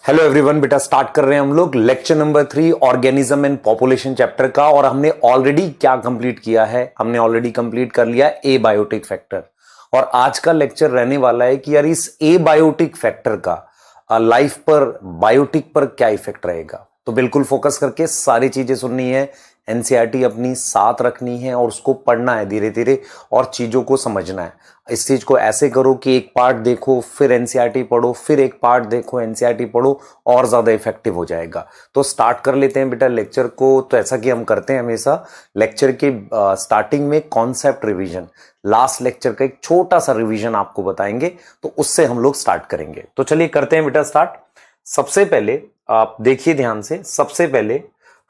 Hello everyone, बेटा start कर रहे हैं हम लोग lecture number 3 organism and population chapter का। और हमने ऑलरेडी क्या कंप्लीट किया है? हमने ऑलरेडी कंप्लीट कर लिया एबायोटिक फैक्टर। और आज का लेक्चर रहने वाला है कि यार इस एबायोटिक फैक्टर का लाइफ पर, बायोटिक पर क्या इफेक्ट रहेगा। तो बिल्कुल फोकस करके सारी चीजें सुननी है, एनसीईआरटी अपनी साथ रखनी है और उसको पढ़ना है धीरे धीरे और चीजों को समझना है। इस चीज को ऐसे करो कि एक पार्ट देखो फिर एनसीईआरटी पढ़ो, फिर एक पार्ट देखो एनसीईआरटी पढ़ो, और ज्यादा इफेक्टिव हो जाएगा। तो स्टार्ट कर लेते हैं बेटा लेक्चर को। तो ऐसा कि हम करते हैं हमेशा लेक्चर के स्टार्टिंग में कॉन्सेप्ट रिवीजन, लास्ट लेक्चर का एक छोटा सा रिवीजन आपको बताएंगे, तो उससे हम लोग स्टार्ट करेंगे। तो चलिए करते हैं बेटा स्टार्ट। सबसे पहले आप देखिए ध्यान से, सबसे पहले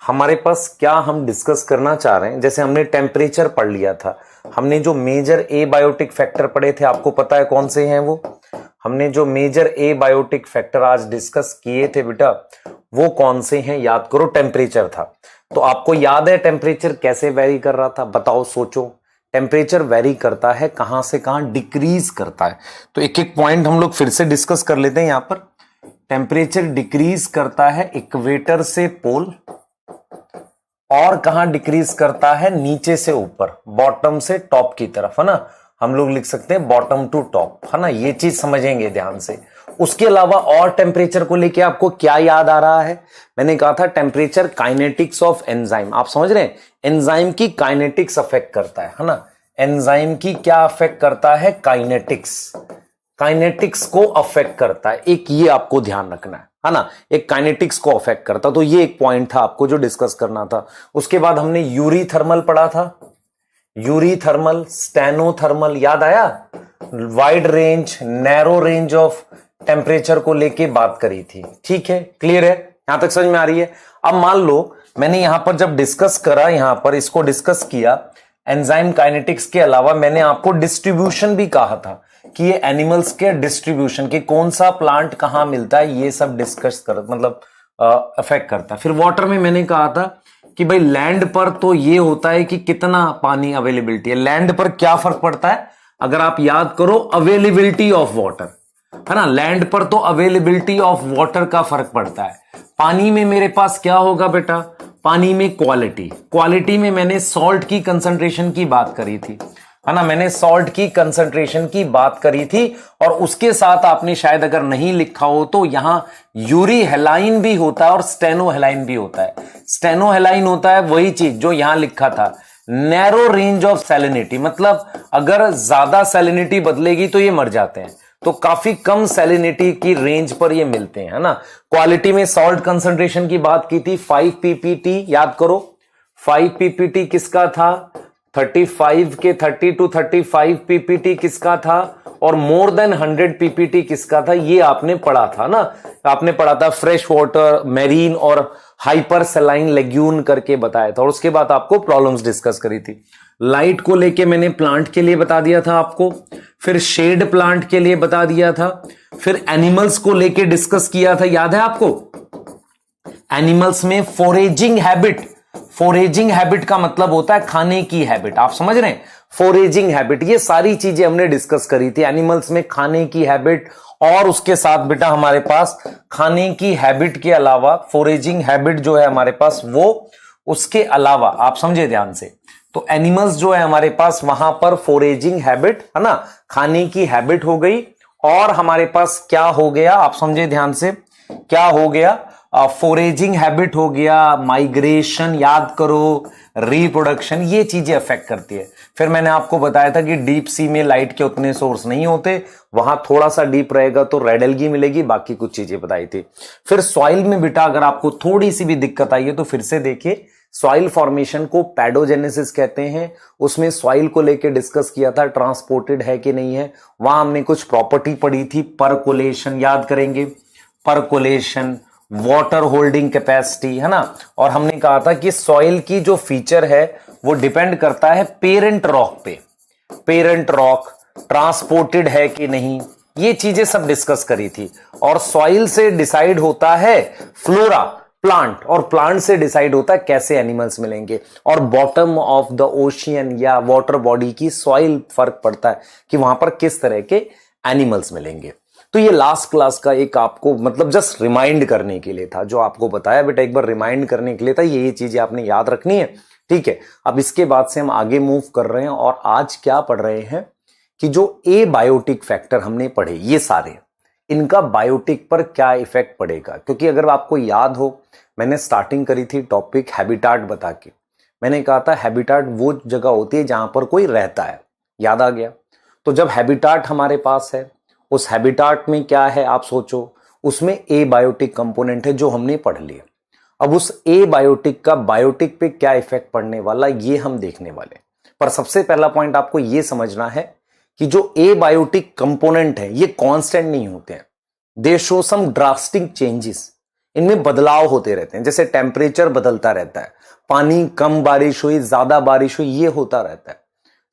हमारे पास क्या हम डिस्कस करना चाह रहे हैं। जैसे हमने टेम्परेचर पढ़ लिया था, हमने जो मेजर एबायोटिक फैक्टर पढ़े थे, आपको पता है कौन से हैं वो? हमने जो मेजर एबायोटिक फैक्टर आज डिस्कस किए थे बेटा, वो कौन से हैं? याद करो, टेम्परेचर था। तो आपको याद है टेम्परेचर कैसे वेरी कर रहा था? बताओ, सोचो। टेम्परेचर वेरी करता है कहां से कहां? डिक्रीज करता है। तो एक एक पॉइंट हम लोग फिर से डिस्कस कर लेते हैं यहां पर। टेम्परेचर डिक्रीज करता है इक्वेटर से पोल, और कहां डिक्रीज करता है? नीचे से ऊपर, बॉटम से टॉप की तरफ, है ना। हम लोग लिख सकते हैं बॉटम टू टॉप, है ना। ये चीज समझेंगे ध्यान से। उसके अलावा और टेम्परेचर को लेके आपको क्या याद आ रहा है? मैंने कहा था टेम्परेचर काइनेटिक्स ऑफ एंजाइम। आप समझ रहे हैं, एंजाइम की काइनेटिक्स अफेक्ट करता है ना। एंजाइम की क्या अफेक्ट करता है? काइनेटिक्स। काइनेटिक्स को अफेक्ट करता है, एक ये आपको ध्यान रखना है ना। एक काइनेटिक्स को अफेक्ट करता, तो ये एक पॉइंट था आपको जो डिस्कस करना था। उसके बाद हमने यूरीथर्मल पढ़ा था, यूरीथर्मल, स्टेनोथर्मल, याद आया? Wide range, narrow range of temperature को लेके बात करी थी। ठीक है, क्लियर है? यहां तक समझ में आ रही है? अब मान लो मैंने यहां पर जब डिस्कस करा, यहां पर इसको डिस्कस किया एंजाइम काइनेटिक्स के अलावा, मैंने आपको डिस्ट्रीब्यूशन भी कहा था कि ये एनिमल्स के डिस्ट्रीब्यूशन के कौन सा प्लांट कहां मिलता है, ये सब डिस्कस कर मतलब अफेक्ट करता है। फिर वाटर में मैंने कहा था कि भाई लैंड पर तो ये होता है कि कितना पानी अवेलेबिलिटी है। लैंड पर क्या फर्क पड़ता है? अगर आप याद करो, अवेलेबिलिटी ऑफ वाटर, है ना। लैंड पर तो अवेलेबिलिटी ऑफ वाटर का फर्क पड़ता है। पानी में मेरे पास क्या होगा बेटा? पानी में क्वालिटी। क्वालिटी में मैंने सॉल्ट की कंसंट्रेशन की बात करी थी, है ना। मैंने सॉल्ट की कंसंट्रेशन की बात करी थी, और उसके साथ आपने शायद अगर नहीं लिखा हो तो यहां यूरी हेलाइन भी होता है और स्टेनो हेलाइन भी होता है। स्टेनो हेलाइन होता है वही चीज जो यहां लिखा था, नैरो रेंज ऑफ सैलिनिटी, मतलब अगर ज्यादा सैलिनिटी बदलेगी तो ये मर जाते हैं, तो काफी कम सैलिनिटी की रेंज पर ये मिलते हैं, है ना। क्वालिटी में सॉल्ट कंसंट्रेशन की बात की थी, 5 पीपीटी, याद करो 5 पीपीटी किसका था? 35 के 30 टू 35 पीपीटी किसका था? और मोर देन 100 पीपीटी किसका था? ये आपने पढ़ा था ना। आपने पढ़ा था फ्रेश वाटर, मेरीन और हाइपर सलाइन लेग्यून करके बताया था। और उसके बाद आपको प्रॉब्लम्स डिस्कस करी थी। लाइट को लेके मैंने प्लांट के लिए बता दिया था आपको, फिर शेड प्लांट के लिए बता दिया था, फिर एनिमल्स को लेके डिस्कस किया था, याद है आपको? एनिमल्स में फोरेजिंग हैबिट, फोरेजिंग हैबिट का मतलब होता है खाने की हैबिट। आप समझ रहे हैं? फोरेजिंग हैबिट, ये सारी चीजें हमने डिस्कस करी थी। एनिमल्स में खाने की हैबिट, और उसके साथ बेटा हमारे पास खाने की हैबिट के अलावा फोरेजिंग हैबिट जो है हमारे पास, वो उसके अलावा आप समझे ध्यान से। तो एनिमल्स जो है हमारे पास, वहां पर फोरेजिंग हैबिट, है ना, खाने की हैबिट हो गई। और हमारे पास क्या हो गया? आप समझे ध्यान से, क्या हो गया? फोरेजिंग हैबिट हो गया, माइग्रेशन, याद करो, रिप्रोडक्शन, ये चीजें अफेक्ट करती है। फिर मैंने आपको बताया था कि डीप सी में लाइट के उतने सोर्स नहीं होते, वहां थोड़ा सा डीप रहेगा तो रेड एल्गी मिलेगी, बाकी कुछ चीजें बताई थी। फिर सॉइल में बेटा अगर आपको थोड़ी सी भी दिक्कत आई है तो फिर से देखिए, सॉइल फॉर्मेशन को पैडोजेनेसिस कहते हैं। उसमें सॉइल को लेके डिस्कस किया था, ट्रांसपोर्टेड है कि नहीं है। वहां हमने कुछ प्रॉपर्टी पढ़ी थी, परकोलेशन, याद करेंगे, परकोलेशन, वाटर होल्डिंग कैपेसिटी, है ना। और हमने कहा था कि सॉइल की जो फीचर है वो डिपेंड करता है पेरेंट रॉक पे। पेरेंट रॉक ट्रांसपोर्टेड है कि नहीं, ये चीजें सब डिस्कस करी थी। और सॉइल से डिसाइड होता है फ्लोरा, प्लांट, और प्लांट से डिसाइड होता है कैसे एनिमल्स मिलेंगे। और बॉटम ऑफ द ओशियन या वाटर बॉडी की सॉइल फर्क पड़ता है कि वहां पर किस तरह के एनिमल्स मिलेंगे। तो ये लास्ट क्लास का एक आपको मतलब जस्ट रिमाइंड करने के लिए था, जो आपको बताया बेटा एक बार रिमाइंड करने के लिए था, ये चीजें आपने याद रखनी है, ठीक है। अब इसके बाद से हम आगे मूव कर रहे हैं और आज क्या पढ़ रहे हैं कि जो एबायोटिक फैक्टर हमने पढ़े ये सारे, इनका बायोटिक पर क्या इफेक्ट पड़ेगा। क्योंकि अगर आपको याद हो, मैंने स्टार्टिंग करी थी टॉपिक हैबिटाट बता के, मैंने कहा था हैबिटाट वो जगह होती है जहां पर कोई रहता है, याद आ गया। तो जब हैबिटाट हमारे पास है, उस हैबिटाट में क्या है आप सोचो, उसमें एबायोटिक कंपोनेंट है जो हमने पढ़ लिया। अब उस एबायोटिक का बायोटिक पे क्या इफेक्ट पड़ने वाला ये हम देखने वाले। पर सबसे पहला पॉइंट आपको ये समझना है कि जो एबायोटिक कंपोनेंट है ये कांस्टेंट नहीं होते हैं, they show some drastic changes, इनमें बदलाव होते रहते हैं। जैसे टेम्परेचर बदलता रहता है, पानी कम बारिश हुई ज्यादा बारिश हुई ये होता रहता है,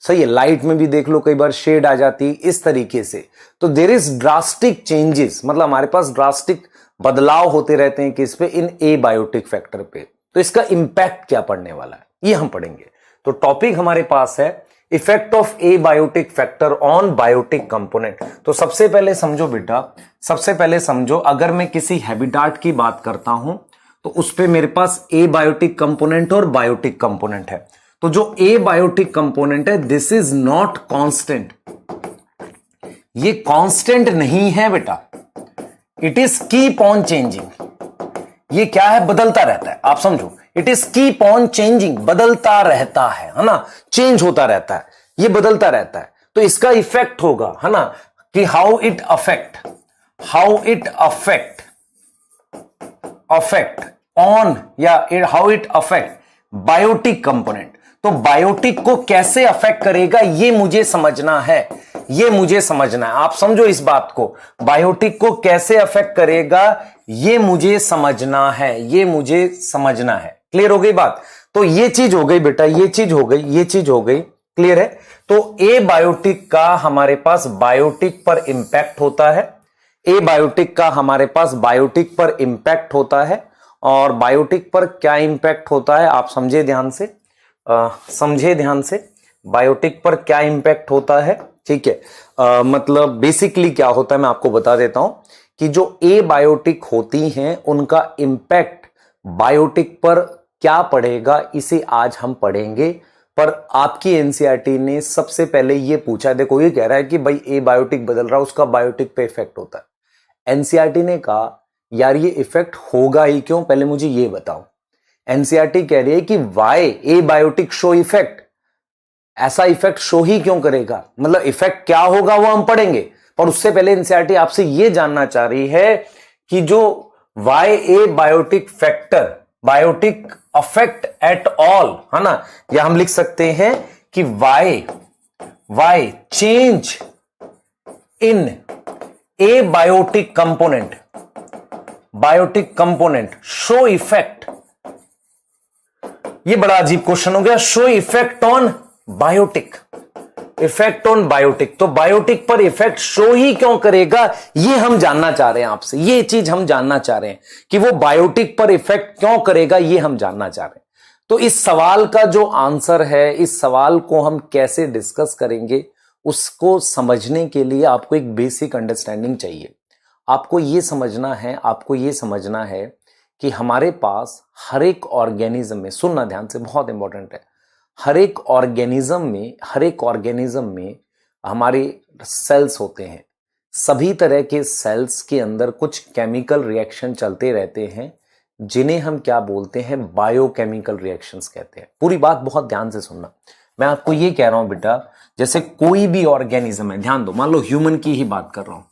सही है। लाइट में भी देख लो कई बार शेड आ जाती है इस तरीके से। तो देयर इज ड्रास्टिक चेंजेस, मतलब हमारे पास ड्रास्टिक बदलाव होते रहते हैं किस पे, इन एबायोटिक फैक्टर पे। तो इसका इंपैक्ट क्या पड़ने वाला है ये हम पढ़ेंगे। तो टॉपिक हमारे पास है effect of abiotic factor on biotic component. तो सबसे पहले समझो बेटा, सबसे पहले समझो, अगर मैं किसी हैबिटाट की बात करता हूं तो उस पे मेरे पास एबायोटिक कंपोनेंट और बायोटिक कंपोनेंट है। तो जो एबायोटिक कंपोनेंट है दिस इज नॉट कांस्टेंट, ये कांस्टेंट नहीं है बेटा, it is keep on changing. ये क्या है, बदलता रहता है, आप समझो, it is keep on changing, बदलता रहता है ना, चेंज होता रहता है, ये बदलता रहता है। तो इसका इफेक्ट होगा, है ना, कि हाउ इट अफेक्ट ऑन या how it affect biotic component. तो बायोटिक को कैसे अफेक्ट करेगा ये मुझे समझना है, ये मुझे समझना है, आप समझो इस बात को, बायोटिक को कैसे अफेक्ट करेगा ये मुझे समझना है, ये मुझे समझना है। क्लियर हो गई बात। तो ये चीज हो गई बेटा, ये चीज हो गई, ये चीज हो गई, क्लियर है। तो एबायोटिक का हमारे पास बायोटिक पर इंपैक्ट होता है, एबायोटिक का हमारे पास बायोटिक पर इंपैक्ट होता है। और बायोटिक पर क्या इंपैक्ट होता है आप समझे ध्यान से, समझे ध्यान से, बायोटिक पर क्या इंपैक्ट होता है, ठीक है। मतलब बेसिकली क्या होता है मैं आपको बता देता हूं कि जो एबायोटिक होती हैं उनका इंपैक्ट बायोटिक पर क्या पड़ेगा इसे आज हम पढ़ेंगे। पर आपकी एनसीईआरटी ने सबसे पहले ये पूछा, देखो ये कह रहा है कि भाई एबायोटिक बदल रहा है उसका बायोटिक पे इफेक्ट होता है। एनसीईआरटी ने कहा यार ये इफेक्ट होगा ही क्यों, पहले मुझे ये बताओ। एनसीईआरटी कह रही है कि वाई एबायोटिक शो इफेक्ट, ऐसा इफेक्ट शो ही क्यों करेगा, मतलब इफेक्ट क्या होगा वो हम पढ़ेंगे। पर उससे पहले एनसीईआरटी आपसे ये जानना चाह रही है कि जो why abiotic factor biotic affect at all, है ना, या हम लिख सकते हैं कि why change in abiotic component, biotic component show effect. ये बड़ा अजीब क्वेश्चन हो गया, show effect on biotic, effect on biotic. तो बायोटिक पर इफेक्ट शो ही क्यों करेगा ये हम जानना चाह रहे हैं आपसे, ये चीज हम जानना चाह रहे हैं कि वो बायोटिक पर इफेक्ट क्यों करेगा ये हम जानना चाह रहे हैं। तो इस सवाल का जो आंसर है, इस सवाल को हम कैसे डिस्कस करेंगे उसको समझने के लिए आपको एक बेसिक अंडरस्टैंडिंग चाहिए। आपको ये समझना है, आपको ये समझना है कि हमारे पास हर एक ऑर्गेनिज्म में, सुनना ध्यान से, बहुत इंपॉर्टेंट है, हर एक ऑर्गेनिज्म में हमारे सेल्स होते हैं। सभी तरह के सेल्स के अंदर कुछ केमिकल रिएक्शन चलते रहते हैं जिन्हें हम क्या बोलते हैं, बायोकेमिकल रिएक्शंस कहते हैं। पूरी बात बहुत ध्यान से सुनना, मैं आपको ये कह रहा हूं बेटा, जैसे कोई भी ऑर्गेनिज्म है, ध्यान दो, मान लो ह्यूमन की ही बात कर रहा हूं।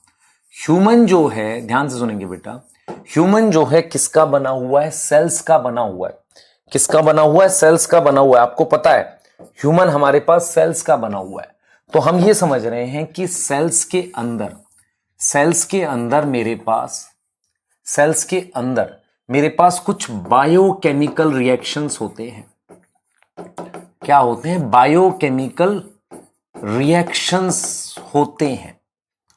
ह्यूमन जो है, ध्यान से सुनेंगे बेटा, ह्यूमन जो है किसका बना हुआ है, सेल्स का बना हुआ है। किसका बना हुआ है, सेल्स का बना हुआ है। आपको पता है ह्यूमन हमारे पास सेल्स का बना हुआ है। तो हम ये समझ रहे हैं कि सेल्स के अंदर मेरे पास कुछ बायोकेमिकल रिएक्शंस होते हैं। क्या होते हैं, बायोकेमिकल रिएक्शंस होते हैं।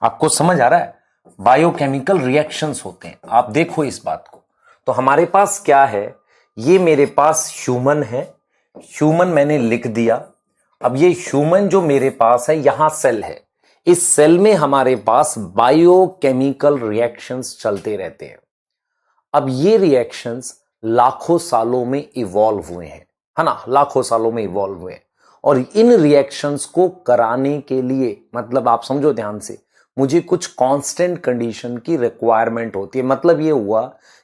आपको समझ आ रहा है, बायोकेमिकल रिएक्शंस होते हैं। आप देखो इस बात को। तो हमारे पास क्या है, ये मेरे पास ह्यूमन है, ह्यूमन मैंने लिख दिया। अब ये ह्यूमन जो मेरे पास है, यहां सेल है, इस सेल में हमारे पास बायोकेमिकल रिएक्शंस चलते रहते हैं। अब ये रिएक्शंस लाखों सालों में इवॉल्व हुए हैं, है ना, लाखों सालों में इवॉल्व हुए हैं। और इन रिएक्शंस को कराने के लिए, मतलब आप समझो ध्यान से, मुझे कुछ कांस्टेंट कंडीशन की रिक्वायरमेंट होती है। मतलब ये हुआ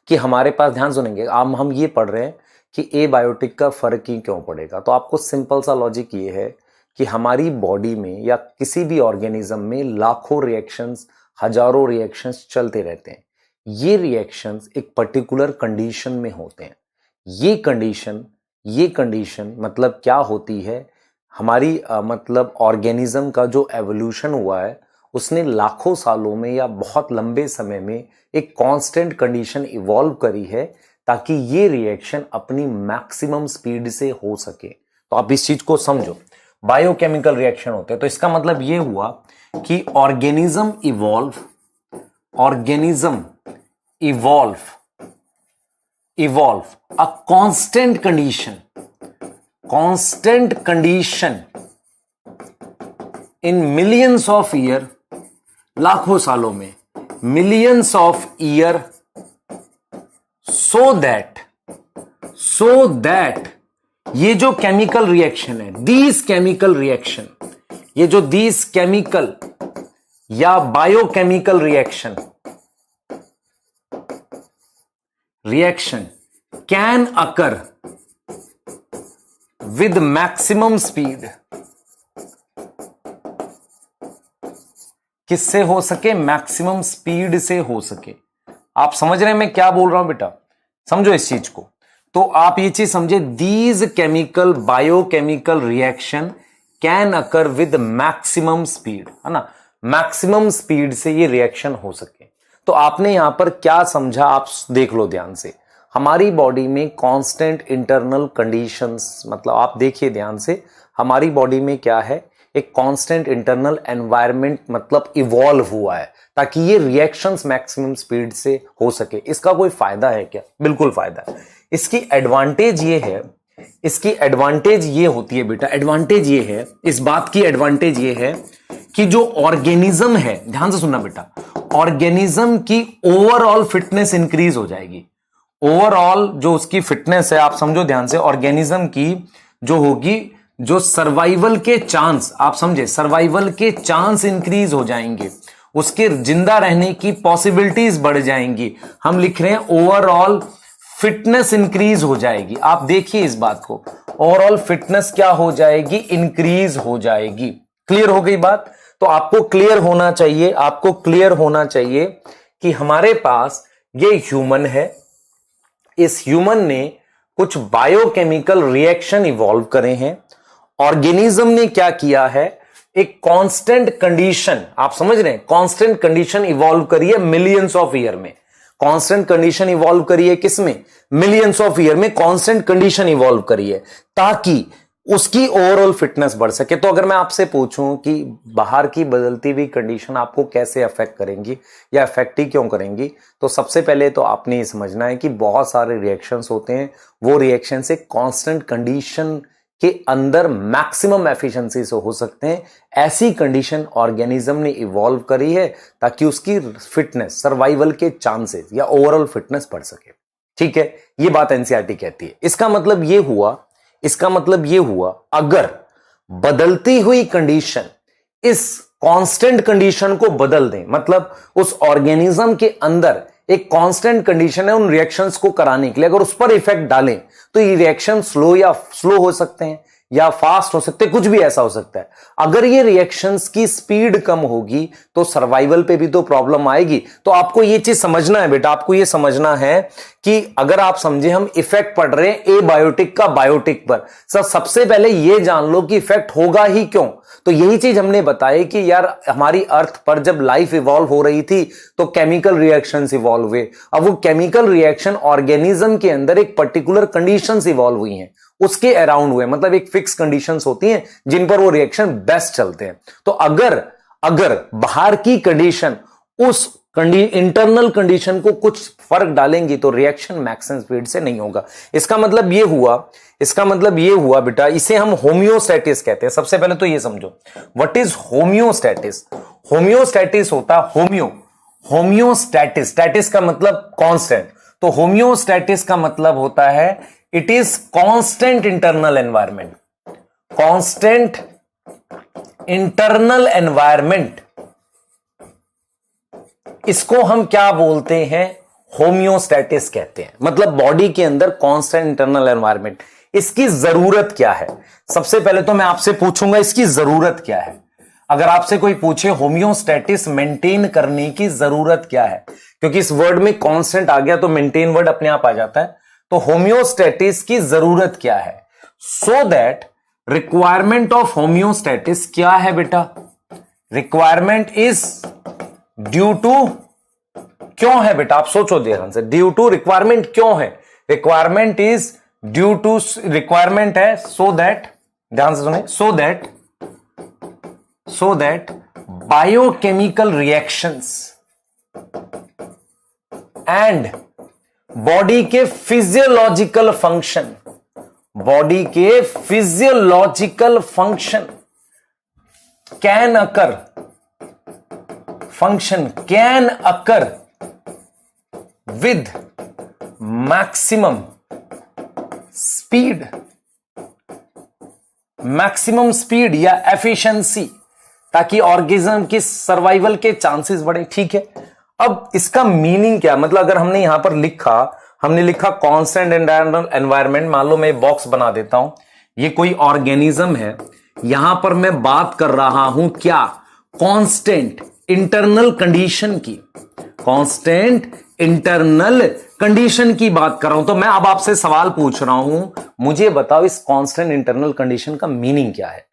कि हमारे पास, ध्यान सुनेंगे, हम ये पढ़ रहे हैं कि ए बायोटिक का फर्क ही क्यों पड़ेगा। तो आपको सिंपल सा लॉजिक ये है कि हमारी बॉडी में या किसी भी ऑर्गेनिज्म में लाखों रिएक्शंस, हजारों रिएक्शंस चलते रहते हैं। ये रिएक्शंस एक पर्टिकुलर कंडीशन में होते हैं। ये कंडीशन मतलब क्या होती है, हमारी मतलब ऑर्गेनिज्म का जो एवोल्यूशन हुआ है उसने लाखों सालों में या बहुत लंबे समय में एक कांस्टेंट कंडीशन इवॉल्व करी है ताकि ये रिएक्शन अपनी मैक्सिमम स्पीड से हो सके। तो आप इस चीज को समझो, बायोकेमिकल रिएक्शन होते हैं। तो इसका मतलब ये हुआ कि organism evolve a constant condition in millions of year, लाखों सालों में, millions of year, so that ये जो केमिकल रिएक्शन है, दीज केमिकल रिएक्शन, ये जो दीज केमिकल या biochemical reaction can occur with maximum speed, किससे हो सके, मैक्सिमम स्पीड से हो सके। आप समझ रहे हैं मैं क्या बोल रहा हूं बेटा, समझो इस चीज को। तो आप ये चीज समझे, these chemical biochemical reaction can occur with maximum speed, है ना, मैक्सिमम स्पीड से ये रिएक्शन हो सके। तो आपने यहां पर क्या समझा, आप देख लो ध्यान से। हमारी बॉडी में कांस्टेंट इंटरनल कंडीशंस, मतलब आप देखिए ध्यान से, हमारी बॉडी में क्या है, एक कांस्टेंट इंटरनल एनवायरनमेंट मतलब इवॉल्व हुआ है ताकि ये रिएक्शंस मैक्सिमम स्पीड से हो सके। इसका कोई फायदा है क्या? बिल्कुल फायदा है। इसकी एडवांटेज ये है, इसकी एडवांटेज ये होती है बेटा, एडवांटेज ये है, इस बात की एडवांटेज ये है कि जो ऑर्गेनिज्म है, ध्यान से सुनना बेटा, ऑर्गेनिज्म की ओवरऑल फिटनेस इंक्रीज हो जाएगी। ओवरऑल जो उसकी फिटनेस है, आप समझो ध्यान से, ऑर्गेनिज्म की जो होगी, जो सर्वाइवल के चांस, आप समझे, सर्वाइवल के चांस इंक्रीज हो जाएंगे, उसके जिंदा रहने की पॉसिबिलिटीज बढ़ जाएंगी। हम लिख रहे हैं ओवरऑल फिटनेस इंक्रीज हो जाएगी। आप देखिए इस बात को, ओवरऑल फिटनेस क्या हो जाएगी, इंक्रीज हो जाएगी। क्लियर हो गई बात? तो आपको क्लियर होना चाहिए, आपको क्लियर होना चाहिए कि हमारे पास ये ह्यूमन है, इस ह्यूमन ने कुछ बायोकेमिकल रिएक्शन इवॉल्व करे हैं। ऑर्गेनिज्म ने क्या किया है, एक कांस्टेंट कंडीशन, आप समझ रहे हैं, कांस्टेंट कंडीशन इवॉल्व करी है मिलियंस ऑफ ईयर में। कांस्टेंट कंडीशन इवॉल्व करी है किसमें, मिलियंस ऑफ ईयर में कांस्टेंट कंडीशन इवॉल्व करी है ताकि उसकी ओवरऑल फिटनेस बढ़ सके। तो अगर मैं आपसे पूछूं कि बाहर की बदलती हुई कंडीशन आपको कैसे अफेक्ट करेंगी या अफेक्ट ही क्यों करेंगी, तो सबसे पहले तो आपने ये समझना है कि बहुत सारे रिएक्शंस होते हैं, वो रिएक्शन से कांस्टेंट कंडीशन के अंदर मैक्सिमम एफिशिएंसी से हो सकते हैं। ऐसी कंडीशन ऑर्गेनिज्म ने इवॉल्व करी है ताकि उसकी फिटनेस, सर्वाइवल के चांसेस या ओवरऑल फिटनेस बढ़ सके। ठीक है, ये बात एनसीईआरटी कहती है। इसका मतलब ये हुआ अगर बदलती हुई कंडीशन इस कांस्टेंट कंडीशन को बदल दें, मतलब उस ऑर्गेनिज्म के अंदर एक कांस्टेंट कंडीशन है उन रिएक्शंस को कराने के लिए, अगर उस पर इफेक्ट डालें तो ये रिएक्शन स्लो हो सकते हैं या फास्ट हो सकते हैं, कुछ भी ऐसा हो सकता है। अगर ये रिएक्शंस की स्पीड कम होगी तो सर्वाइवल पे भी तो प्रॉब्लम आएगी। तो आपको ये चीज समझना है बेटा, आपको ये समझना है कि अगर आप समझे हम इफेक्ट पढ़ रहे हैं ए बायोटिक का बायोटिक पर, सबसे पहले ये जान लो कि इफेक्ट होगा ही क्यों। तो यही चीज हमने बताई कि यार हमारी अर्थ पर जब लाइफ इवॉल्व हो रही थी तो केमिकल रिएक्शंस इवॉल्व हुए। अब वो केमिकल रिएक्शन ऑर्गेनिज्म के अंदर एक पर्टिकुलर कंडीशंस इवॉल्व हुई हैं, उसके अराउंड हुए, मतलब एक फिक्स कंडीशंस होती हैं जिन पर वो रिएक्शन बेस्ट चलते हैं। तो अगर बाहर की कंडीशन उस इंटरनल कंडीशन को कुछ फर्क डालेंगी तो रिएक्शन मैक्सिमम स्पीड से नहीं होगा। इसका मतलब ये हुआ बेटा, इसे हम होम्योस्टैटिस कहते हैं। सबसे पहले तो ये समझो व्हाट इज होम्योस्टैटिस। होम्योस्टैटिस होता होम्योस्टैटिस, स्टैटिस का मतलब कांस्टेंट, तो होम्योस्टैटिस का मतलब होता है it is constant internal environment. Constant internal environment, इसको हम क्या बोलते हैं, होम्योस्टैटिस कहते हैं। मतलब बॉडी के अंदर कांस्टेंट इंटरनल एनवायरनमेंट। इसकी जरूरत क्या है? सबसे पहले तो मैं आपसे पूछूंगा इसकी जरूरत क्या है। अगर आपसे कोई पूछे होम्योस्टैटिस मेंटेन करने की जरूरत क्या है, क्योंकि इस वर्ड में कांस्टेंट आ गया तो मेंटेन वर्ड अपने आप आ जाता है, तो होम्योस्टैटिस की जरूरत क्या है? सो दैट रिक्वायरमेंट ऑफ होम्योस्टैटिस क्या है बेटा? रिक्वायरमेंट इज ड्यू टू, क्यों है बेटा? आप सोचो ध्यान से, ड्यू टू रिक्वायरमेंट क्यों है? Requirement is due to, requirement है सो दैट, ध्यान से सुने, so that biochemical reactions and body के फिजियोलॉजिकल फंक्शन, बॉडी के physiological function can occur, function can occur with maximum speed, maximum speed या efficiency, ताकि ऑर्गेनिज्म की सर्वाइवल के चांसेस बढ़े। ठीक है, अब इसका मीनिंग क्या? मतलब अगर हमने यहां पर हमने लिखा कांस्टेंट इंटरनल एनवायरनमेंट, मान लो मैं एक बॉक्स बना देता हूं, ये कोई ऑर्गेनिज्म है, यहां पर मैं बात कर रहा हूं क्या? कांस्टेंट इंटरनल कंडीशन की, कांस्टेंट इंटरनल कंडीशन की बात कर रहा हूं। तो मैं अब आपसे सवाल पूछ रहा हूं, मुझे बताओ इस कांस्टेंट इंटरनल कंडीशन का मीनिंग क्या है?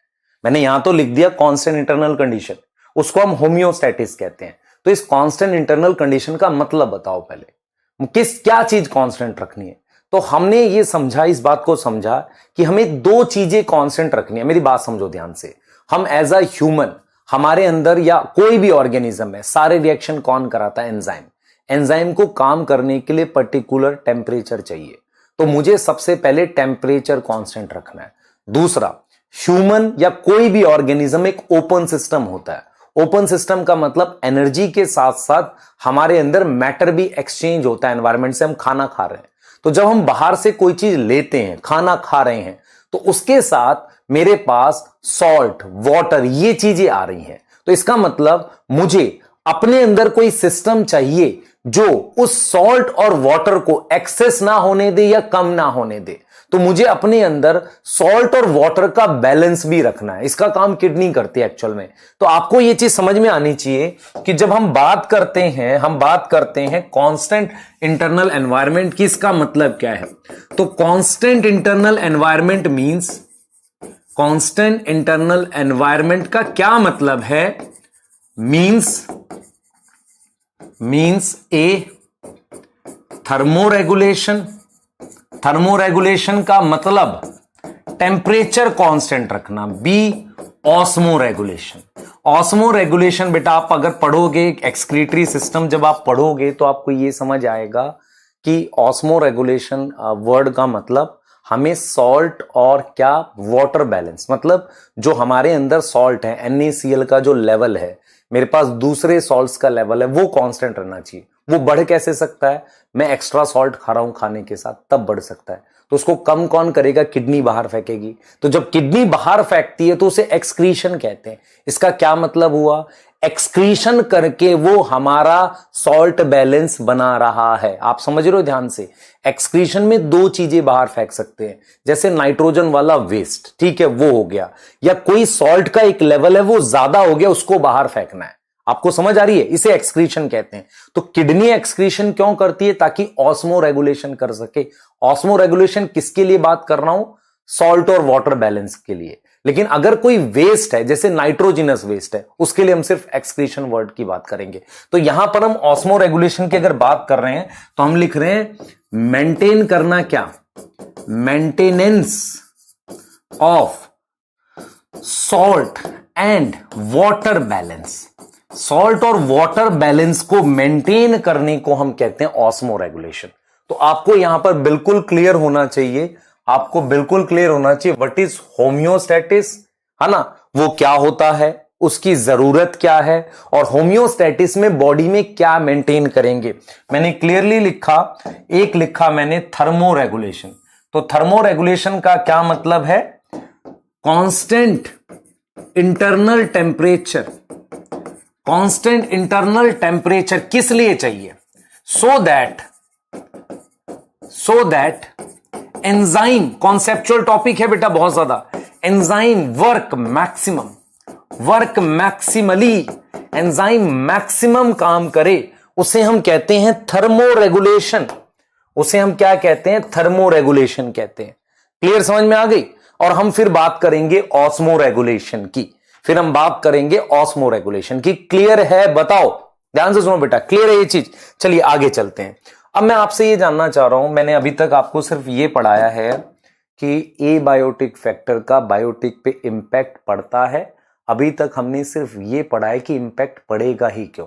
मैंने यहां तो लिख दिया कांस्टेंट इंटरनल कंडीशन, उसको हम होम्योस्टैटिस कहते हैं। तो इस कांस्टेंट इंटरनल कंडीशन का मतलब बताओ पहले, क्या चीज कांस्टेंट रखनी है? तो हमने ये समझा, इस बात को समझा कि हमें दो चीजें कांस्टेंट रखनी है। मेरी बात समझो ध्यान से, हम एज अ ह्यूमन, हमारे अंदर या कोई भी ऑर्गेनिज्म है, सारे रिएक्शन कौन कराता है? एंजाइम। एंजाइम को काम करने के लिए पर्टिकुलर टेम्परेचर चाहिए, तो मुझे सबसे पहले टेम्परेचर कांस्टेंट रखना है। दूसरा, ह्यूमन या कोई भी ऑर्गेनिज्म एक ओपन सिस्टम होता है। ओपन सिस्टम का मतलब एनर्जी के साथ साथ हमारे अंदर मैटर भी एक्सचेंज होता है। एनवायरमेंट से हम खाना खा रहे हैं, तो जब हम बाहर से कोई चीज लेते हैं, खाना खा रहे हैं, तो उसके साथ मेरे पास सॉल्ट, वाटर, ये चीजें आ रही हैं। तो इसका मतलब मुझे अपने अंदर कोई सिस्टम चाहिए जो उस सॉल्ट और वाटर को एक्सेस ना होने दे या कम ना होने दे। तो मुझे अपने अंदर सॉल्ट और वाटर का बैलेंस भी रखना है। इसका काम किडनी करती है एक्चुअल में। तो आपको यह चीज समझ में आनी चाहिए कि जब हम बात करते हैं कांस्टेंट इंटरनल एनवायरनमेंट की, इसका मतलब क्या है? तो constant internal environment means, constant internal environment का क्या मतलब है? मींस ए थर्मोरेगुलेशन। थर्मोरेगुलेशन का मतलब टेम्परेचर कांस्टेंट रखना। B osmoregulation. ऑस्मोरेगुलेशन बेटा आप अगर पढ़ोगे, एक्सक्रीटरी सिस्टम जब आप पढ़ोगे तो आपको यह समझ आएगा कि ऑस्मोरेगुलेशन वर्ड का मतलब हमें सॉल्ट और क्या, वाटर बैलेंस, मतलब जो हमारे अंदर सॉल्ट है, NaCl का जो लेवल है, मेरे पास दूसरे सॉल्ट्स का लेवल है, वो कांस्टेंट रहना चाहिए। वो बढ़ कैसे सकता है? मैं एक्स्ट्रा सॉल्ट खा रहा हूं खाने के साथ, तब बढ़ सकता है। तो उसको कम कौन करेगा? किडनी बाहर फेंकेगी। तो जब किडनी बाहर फेंकती है तो उसे एक्सक्रीशन कहते हैं। इसका क्या मतलब हुआ? एक्सक्रीशन करके वो हमारा सॉल्ट बैलेंस बना रहा है। आप समझ रहे हो ध्यान से? एक्सक्रीशन में दो चीजें बाहर फेंक सकते हैं, जैसे नाइट्रोजन वाला वेस्ट, ठीक है, वो हो गया, या कोई सॉल्ट का एक लेवल है वो ज्यादा हो गया, उसको बाहर फेंकना है। आपको समझ आ रही है? इसे एक्सक्रीशन कहते हैं। तो किडनी एक्सक्रीशन क्यों करती है? ताकि ऑस्मो रेगुलेशन कर सके। ऑस्मो रेगुलेशन किसके लिए बात कर रहा हूं? सॉल्ट और वाटर बैलेंस के लिए। लेकिन अगर कोई वेस्ट है, जैसे नाइट्रोजिनस वेस्ट है, उसके लिए हम सिर्फ एक्सक्रीशन वर्ड की बात करेंगे। तो यहां पर हम ऑस्मो रेगुलेशन की अगर बात कर रहे हैं तो हम लिख रहे हैं मेंटेन करना, क्या? Maintenance of salt and water balance. Salt और वाटर बैलेंस को मेंटेन करने को हम कहते हैं ऑस्मो रेगुलेशन। तो आपको यहां पर बिल्कुल क्लियर होना चाहिए, आपको बिल्कुल क्लियर होना चाहिए व्हाट इज होम्योस्टैटिस, है ना, वो क्या होता है, उसकी जरूरत क्या है, और होम्योस्टैटिस में बॉडी में क्या मेंटेन करेंगे। मैंने क्लियरली लिखा, एक लिखा मैंने थर्मो रेगुलेशन। तो थर्मो रेगुलेशन का क्या मतलब है, constant internal temperature. Constant internal temperature किस लिए चाहिए, so that enzyme, conceptual topic है बेटा बहुत ज्यादा, enzyme work maximally, enzyme maximum काम करे, उसे हम कहते हैं थर्मो रेगुलेशन। उसे हम क्या कहते हैं, थर्मो रेगुलेशन कहते हैं। क्लियर समझ में आ गई। और हम फिर बात करेंगे ऑस्मो रेगुलेशन की, फिर हम बात करेंगे ऑस्मो रेगुलेशन की। क्लियर है, बताओ, ध्यान से सुनो बेटा, क्लियर है ये चीज। चलिए आगे चलते हैं। अब मैं आपसे ये जानना चाह रहा हूं, मैंने अभी तक आपको सिर्फ ये पढ़ाया है कि एबायोटिक फैक्टर का बायोटिक पे इंपैक्ट पड़ता है। अभी तक हमने सिर्फ ये पढ़ा है कि इंपैक्ट पड़ेगा ही क्यों,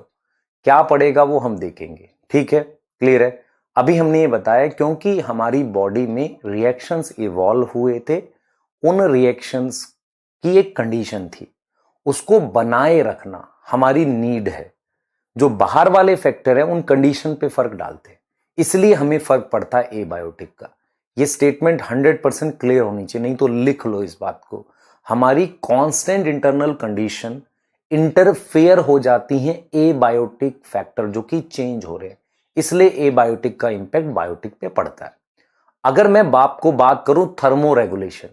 क्या पड़ेगा वो हम देखेंगे। ठीक है, क्लियर है। अभी हमने ये बताया क्योंकि हमारी बॉडी में रिएक्शंस इवॉल्व हुए थे, उन रिएक्शंस की एक कंडीशन थी, उसको बनाए रखना हमारी नीड है। जो बाहर वाले फैक्टर है उन कंडीशन पे फर्क डालते हैं, इसलिए हमें फर्क पड़ता है एबायोटिक का। ये स्टेटमेंट 100% क्लियर होनी चाहिए, नहीं तो लिख लो इस बात को। हमारी कांस्टेंट इंटरनल कंडीशन इंटरफेयर हो जाती हैं एबायोटिक फैक्टर जो कि चेंज हो रहे हैं, इसलिए एबायोटिक का इंपैक्ट बायोटिक पे पड़ता है। अगर मैं बात करूं थर्मो रेगुलेशन,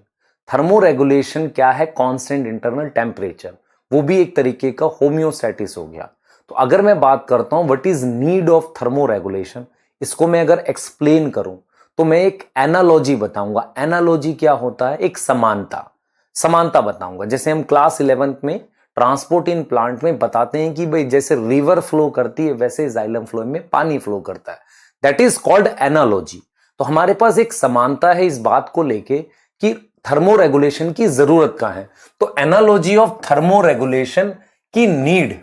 थर्मो रेगुलेशन क्या है, कांस्टेंट इंटरनल टेम्परेचर, वो भी एक तरीके का होम्योस्टैटिस हो गया। तो अगर मैं बात करता हूं what is need of thermo regulation, इसको मैं अगर एक्सप्लेन करूं तो मैं एक एनालॉजी बताऊंगा। एनालॉजी क्या होता है, एक समानता बताऊंगा। जैसे हम क्लास 11th में ट्रांसपोर्ट इन प्लांट में बताते हैं कि भाई जैसे रिवर फ्लो करती है वैसे जाइलम फ्लो में पानी फ्लो करता है, दैट इज कॉल्ड एनालॉजी। तो हमारे पास एक समानता है इस बात को लेके कि थर्मो रेगुलेशन की जरूरत कहां है। तो एनालॉजी ऑफ थर्मो रेगुलेशन की नीड,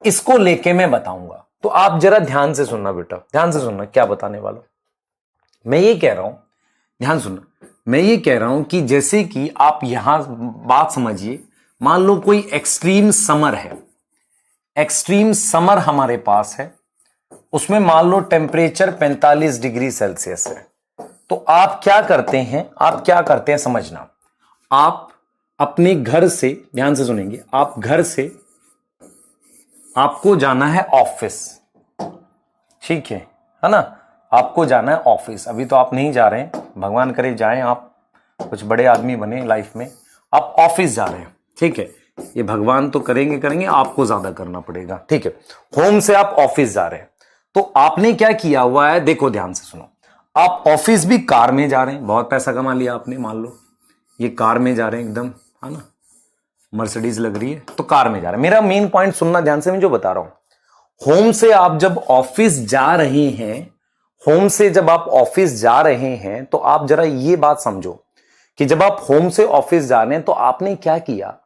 इसको लेके मैं बताऊंगा। तो आप जरा ध्यान से सुनना बेटा, ध्यान से सुनना क्या बताने वाला हूं। मैं ये कह रहा हूं, ध्यान सुनना, मैं ये कह रहा हूं कि जैसे कि आप यहां बात समझिए, मान लो कोई एक्सट्रीम समर है, एक्सट्रीम समर हमारे पास है, उसमें मान लो टेम्परेचर 45 डिग्री सेल्सियस है। तो आप क्या करते हैं समझना, आप अपने घर से, ध्यान से सुनेंगे, आप घर से आपको जाना है ऑफिस, ठीक है ना, आपको जाना है ऑफिस। अभी तो आप नहीं जा रहे हैं, भगवान करे जाएं, आप कुछ बड़े आदमी बने लाइफ में, आप ऑफिस जा रहे हैं, ठीक है। ये भगवान तो करेंगे, आपको ज्यादा करना पड़ेगा, ठीक है। होम से आप ऑफिस जा रहे हैं, तो आपने क्या किया हुआ है, देखो ध्यान से सुनो। आप ऑफिस भी कार में जा रहे हैं, बहुत पैसा कमा लिया आपने, मान लो ये कार में जा रहे हैं एकदम, है ना, मर्सिडीज लग रही है, तो कार में जा रहे हैं। मेरा मेन पॉइंट सुनना ध्यान से, मैं जो बता रहा हूं, होम से आप जब ऑफिस जा रहे हैं, होम से जब आप ऑफिस जा रहे हैं, तो आप जरा ये बात समझो कि जब आप होम से ऑफिस जा रहे हैं तो आपने क्या किया,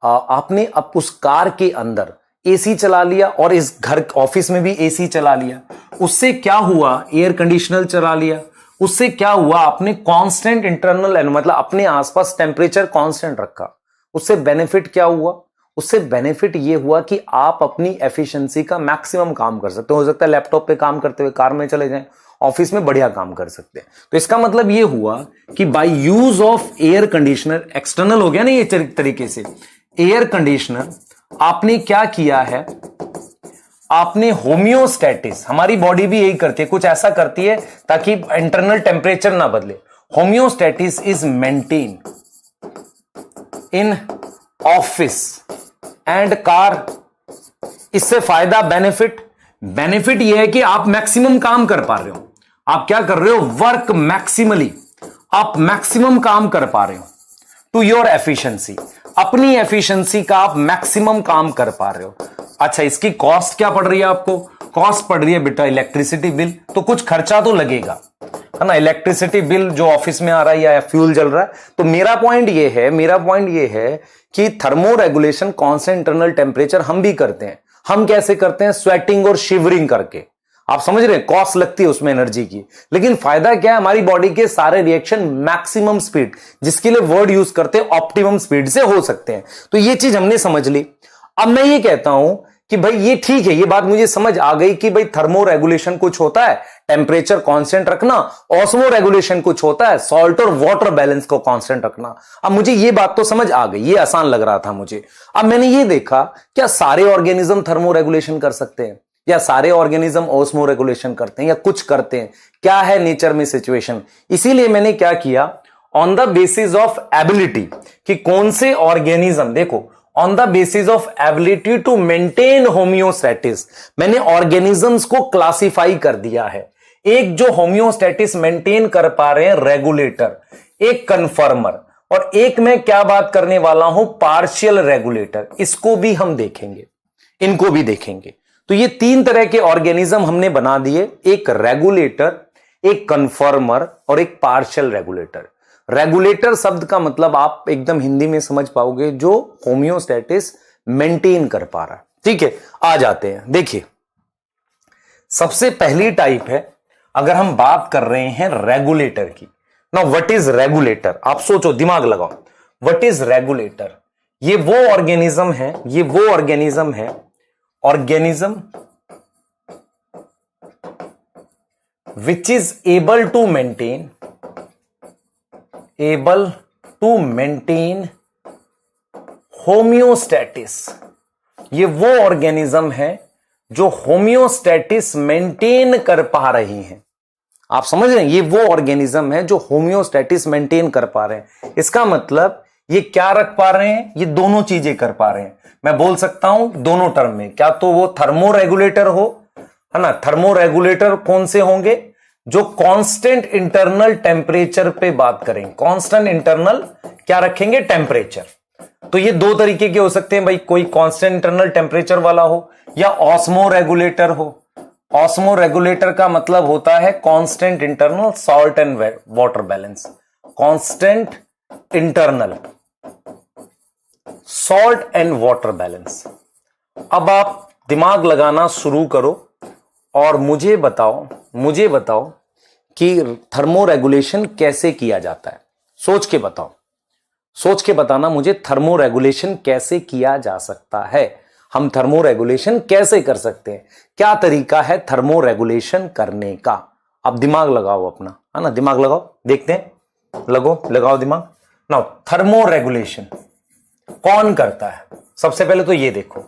आपने अब उस कार के अंदर एसी चला लिया और इस घर ऑफिस में भी एसी चला लिया। उससे क्या हुआ, एयर कंडीशनर चला लिया, उससे क्या हुआ, आपने कांस्टेंट इंटरनल मतलब अपने आसपास टेम्परेचर कांस्टेंट रखा। उससे बेनिफिट क्या हुआ, उससे बेनिफिट ये हुआ कि आप अपनी एफिशिएंसी का मैक्सिमम काम कर सकते हो सकता है लैपटॉप पे काम करते हुए कार में चले जाएं, ऑफिस में बढ़िया काम कर सकते हैं। तो इसका मतलब ये हुआ कि by use of air conditioner, external हो गया ना ये तरीके से, एयर कंडीशनर आपने क्या किया है, आपने होम्योस्टैटिस, हमारी बॉडी भी यही करती है, कुछ ऐसा करती है ताकि इंटरनल टेम्परेचर ना बदले। Homeostasis is maintain in office and car. इससे फायदा, बेनिफिट यह है कि आप मैक्सिमम काम कर पा रहे हो। आप क्या कर रहे हो, वर्क मैक्सिमली, आप मैक्सिमम काम कर पा रहे हो टू योर एफिशिएंसी, अपनी एफिशिएंसी का आप मैक्सिमम काम कर पा रहे हो। अच्छा, इसकी कॉस्ट क्या पड़ रही है आपको, कॉस्ट पड़ रही है बेटा इलेक्ट्रिसिटी बिल, तो कुछ खर्चा तो लगेगा, है ना, इलेक्ट्रिसिटी बिल जो ऑफिस में आ रहा है या फ्यूल जल रहा है। तो मेरा पॉइंट ये है कि thermo regulation, constant internal temperature हम भी करते हैं, हम कैसे करते हैं? स्वेटिंग और शिवरिंग करके। आप समझ रहे हैं, कॉस्ट लगती है उसमें एनर्जी की, लेकिन फायदा क्या है? हमारी बॉडी के सारे रिएक्शन मैक्सिमम स्पीड, जिसके लिए वर्ड यूज करते हैं ऑप्टिमम स्पीड से हो सकते हैं। तो ये चीज हमने समझ ली। अब मैं ये कहता हूं कि भाई ये ठीक है, ये बात मुझे समझ आ गई कि भाई थर्मो रेगुलेशन कुछ होता है टेम्परेचर कांस्टेंट रखना, ऑस्मो रेगुलेशन कुछ होता है सॉल्ट और वाटर बैलेंस को कांस्टेंट रखना। अब मुझे ये बात तो समझ आ गई, ये आसान लग रहा था मुझे। अब मैंने ये देखा, क्या सारे ऑर्गेनिज्म थर्मो रेगुलेशन कर सकते हैं, या सारे ऑर्गेनिज्म ऑस्मो रेगुलेशन करते हैं, या कुछ करते हैं? क्या है नेचर में सिचुएशन? इसीलिए मैंने क्या किया, on the basis of ability, कि कौन से ऑर्गेनिज्म, देखो on the basis of ability to maintain homeostasis, मैंने ऑर्गेनिजम्स को क्लासिफाई कर दिया है। एक जो होम्योस्टैटिस मेंटेन कर पा रहे हैं रेगुलेटर, एक कन्फर्मर, और एक मैं क्या बात करने वाला हूं, पार्शियल रेगुलेटर। इसको भी हम देखेंगे, इनको भी देखेंगे। तो ये तीन तरह के ऑर्गेनिज्म हमने बना दिए, एक रेगुलेटर, एक कन्फर्मर और एक पार्शियल रेगुलेटर। रेगुलेटर शब्द का मतलब आप एकदम हिंदी में समझ पाओगे, जो होम्योस्टैटिस मेंटेन कर पा रहा है। ठीक है, आ जाते हैं। देखिए, सबसे पहली टाइप है, अगर हम बात कर रहे हैं रेगुलेटर की। ना व्हाट इज रेगुलेटर? आप सोचो, दिमाग लगाओ, व्हाट इज रेगुलेटर? ये वो ऑर्गेनिज्म है, ये वो ऑर्गेनिज्म है, organism which is able to maintain homeostasis. ये वो ऑर्गेनिज्म है जो होम्योस्टैटिस मेंटेन कर पा रही हैं। आप समझ रहे हैं, ये वो ऑर्गेनिज्म है जो होम्योस्टैटिस मेंटेन कर पा रहे हैं। इसका मतलब ये क्या रख पा रहे हैं? ये दोनों चीजें कर पा रहे हैं। मैं बोल सकता हूं दोनों टर्म में, क्या तो वो थर्मो रेगुलेटर हो, है ना। थर्मो रेगुलेटर कौन से होंगे? जो कांस्टेंट इंटरनल टेम्परेचर पे बात करें, कांस्टेंट इंटरनल क्या रखेंगे? टेम्परेचर। तो ये दो तरीके के हो सकते हैं भाई, कोई कांस्टेंट इंटरनल टेम्परेचर वाला हो या ऑस्मो रेगुलेटर हो। ऑस्मो रेगुलेटर का मतलब होता है constant internal salt and water balance, constant internal salt and water balance. अब आप दिमाग लगाना शुरू करो और मुझे बताओ कि थर्मो रेगुलेशन कैसे किया जाता है। सोच के बताना मुझे, थर्मो रेगुलेशन कैसे किया जा सकता है। हम थर्मो रेगुलेशन कैसे कर सकते हैं? क्या तरीका है थर्मो रेगुलेशन करने का? अब दिमाग लगाओ अपना, है ना, दिमाग लगाओ, देखते हैं, लगाओ दिमाग। नाउ थर्मो रेगुलेशन कौन करता है? सबसे पहले तो ये देखो,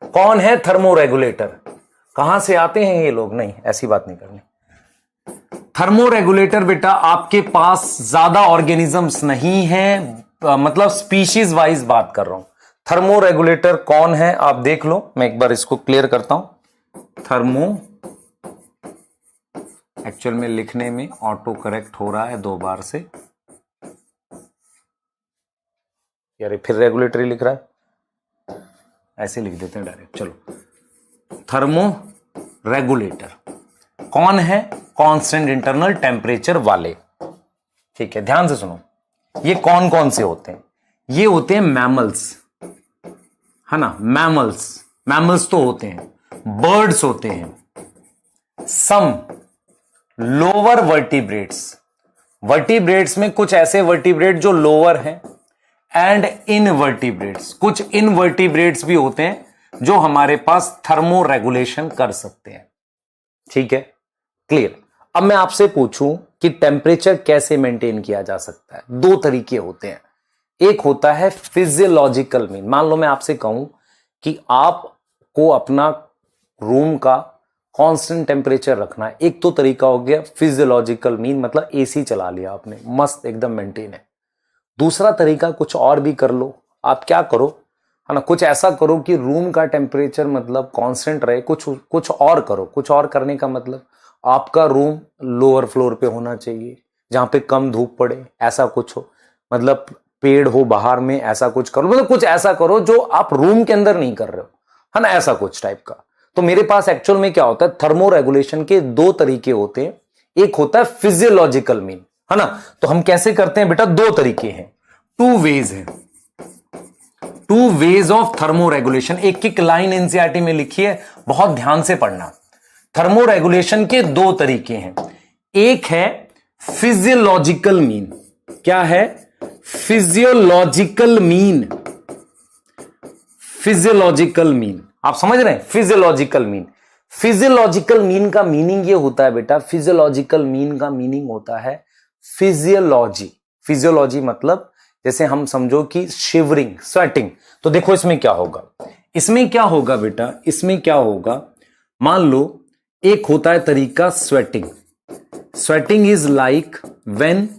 कौन है थर्मो रेगुलेटर? कहां से आते हैं ये लोग? नहीं, ऐसी बात नहीं करनी। थर्मो रेगुलेटर बेटा, आपके पास ज्यादा ऑर्गेनिजम्स नहीं है, मतलब स्पीशीज वाइज बात कर रहा हूं। थर्मो रेगुलेटर कौन है आप देख लो, मैं एक बार इसको क्लियर करता हूं। थर्मो, एक्चुअल में लिखने में ऑटो करेक्ट हो रहा है 2 बार से, यार फिर रेगुलेटरी लिख रहा है, ऐसे लिख देते हैं डायरेक्ट। चलो, थर्मो रेगुलेटर कौन है? कांस्टेंट इंटरनल टेम्परेचर वाले। ठीक है, ध्यान से सुनो, ये कौन कौन से होते हैं? ये होते हैं मैमल्स, है ना, मैमल्स तो होते हैं, बर्ड्स होते हैं, सम लोअर वर्टिब्रेट्स में कुछ ऐसे वर्टिब्रेट जो लोअर हैं, एंड इनवर्टिब्रेट्स, कुछ इनवर्टिब्रेट्स भी होते हैं जो हमारे पास थर्मो रेगुलेशन कर सकते हैं। ठीक है, क्लियर। अब मैं आपसे पूछूं कि टेम्परेचर कैसे मेंटेन किया जा सकता है? 2 तरीके होते हैं। एक होता है फिजियोलॉजिकल मीन। मान लो मैं आपसे कहूं कि आपको अपना रूम का कांस्टेंट टेम्परेचर रखना है, एक तो तरीका हो गया फिजियोलॉजिकल मीन, मतलब एसी चला लिया आपने, मस्त एकदम मेंटेन है। दूसरा तरीका कुछ और भी कर लो। आप क्या करो, है ना, कुछ ऐसा करो कि रूम का टेम्परेचर मतलब कांस्टेंट रहे, कुछ और करो। कुछ और करने का मतलब आपका रूम लोअर फ्लोर पे होना चाहिए, जहां पे कम धूप पड़े, ऐसा कुछ हो, मतलब पेड़ हो बाहर में, ऐसा कुछ करो, मतलब कुछ ऐसा करो जो आप रूम के अंदर नहीं कर रहे हो, है ना, ऐसा कुछ टाइप का। तो मेरे पास एक्चुअल में क्या होता है, थर्मो रेगुलेशन के 2 तरीके होते हैं। एक होता है फिजियोलॉजिकल मीन, है ना। तो हम कैसे करते हैं बेटा? 2 तरीके हैं, 2 वेज हैं। Two ways of thermoregulation. एक लाइन एनसीईआरटी में लिखी है, बहुत ध्यान से पढ़ना। थर्मोरेगुलेशन के दो तरीके हैं। एक है फिजियोलॉजिकल मीन। क्या है? Physiological mean. फिजियोलॉजिकल मीन, आप समझ रहे हैं? Physiological mean. फिजियोलॉजिकल मीन का मीनिंग ये होता है बेटा, फिजियोलॉजिकल मीन का मीनिंग होता है फिजियोलॉजी। फिजियोलॉजी मतलब जैसे हम समझो कि शिवरिंग, स्वेटिंग। तो देखो इसमें क्या होगा, इसमें क्या होगा बेटा, इसमें क्या होगा, मान लो एक होता है तरीका sweating. Sweating is like when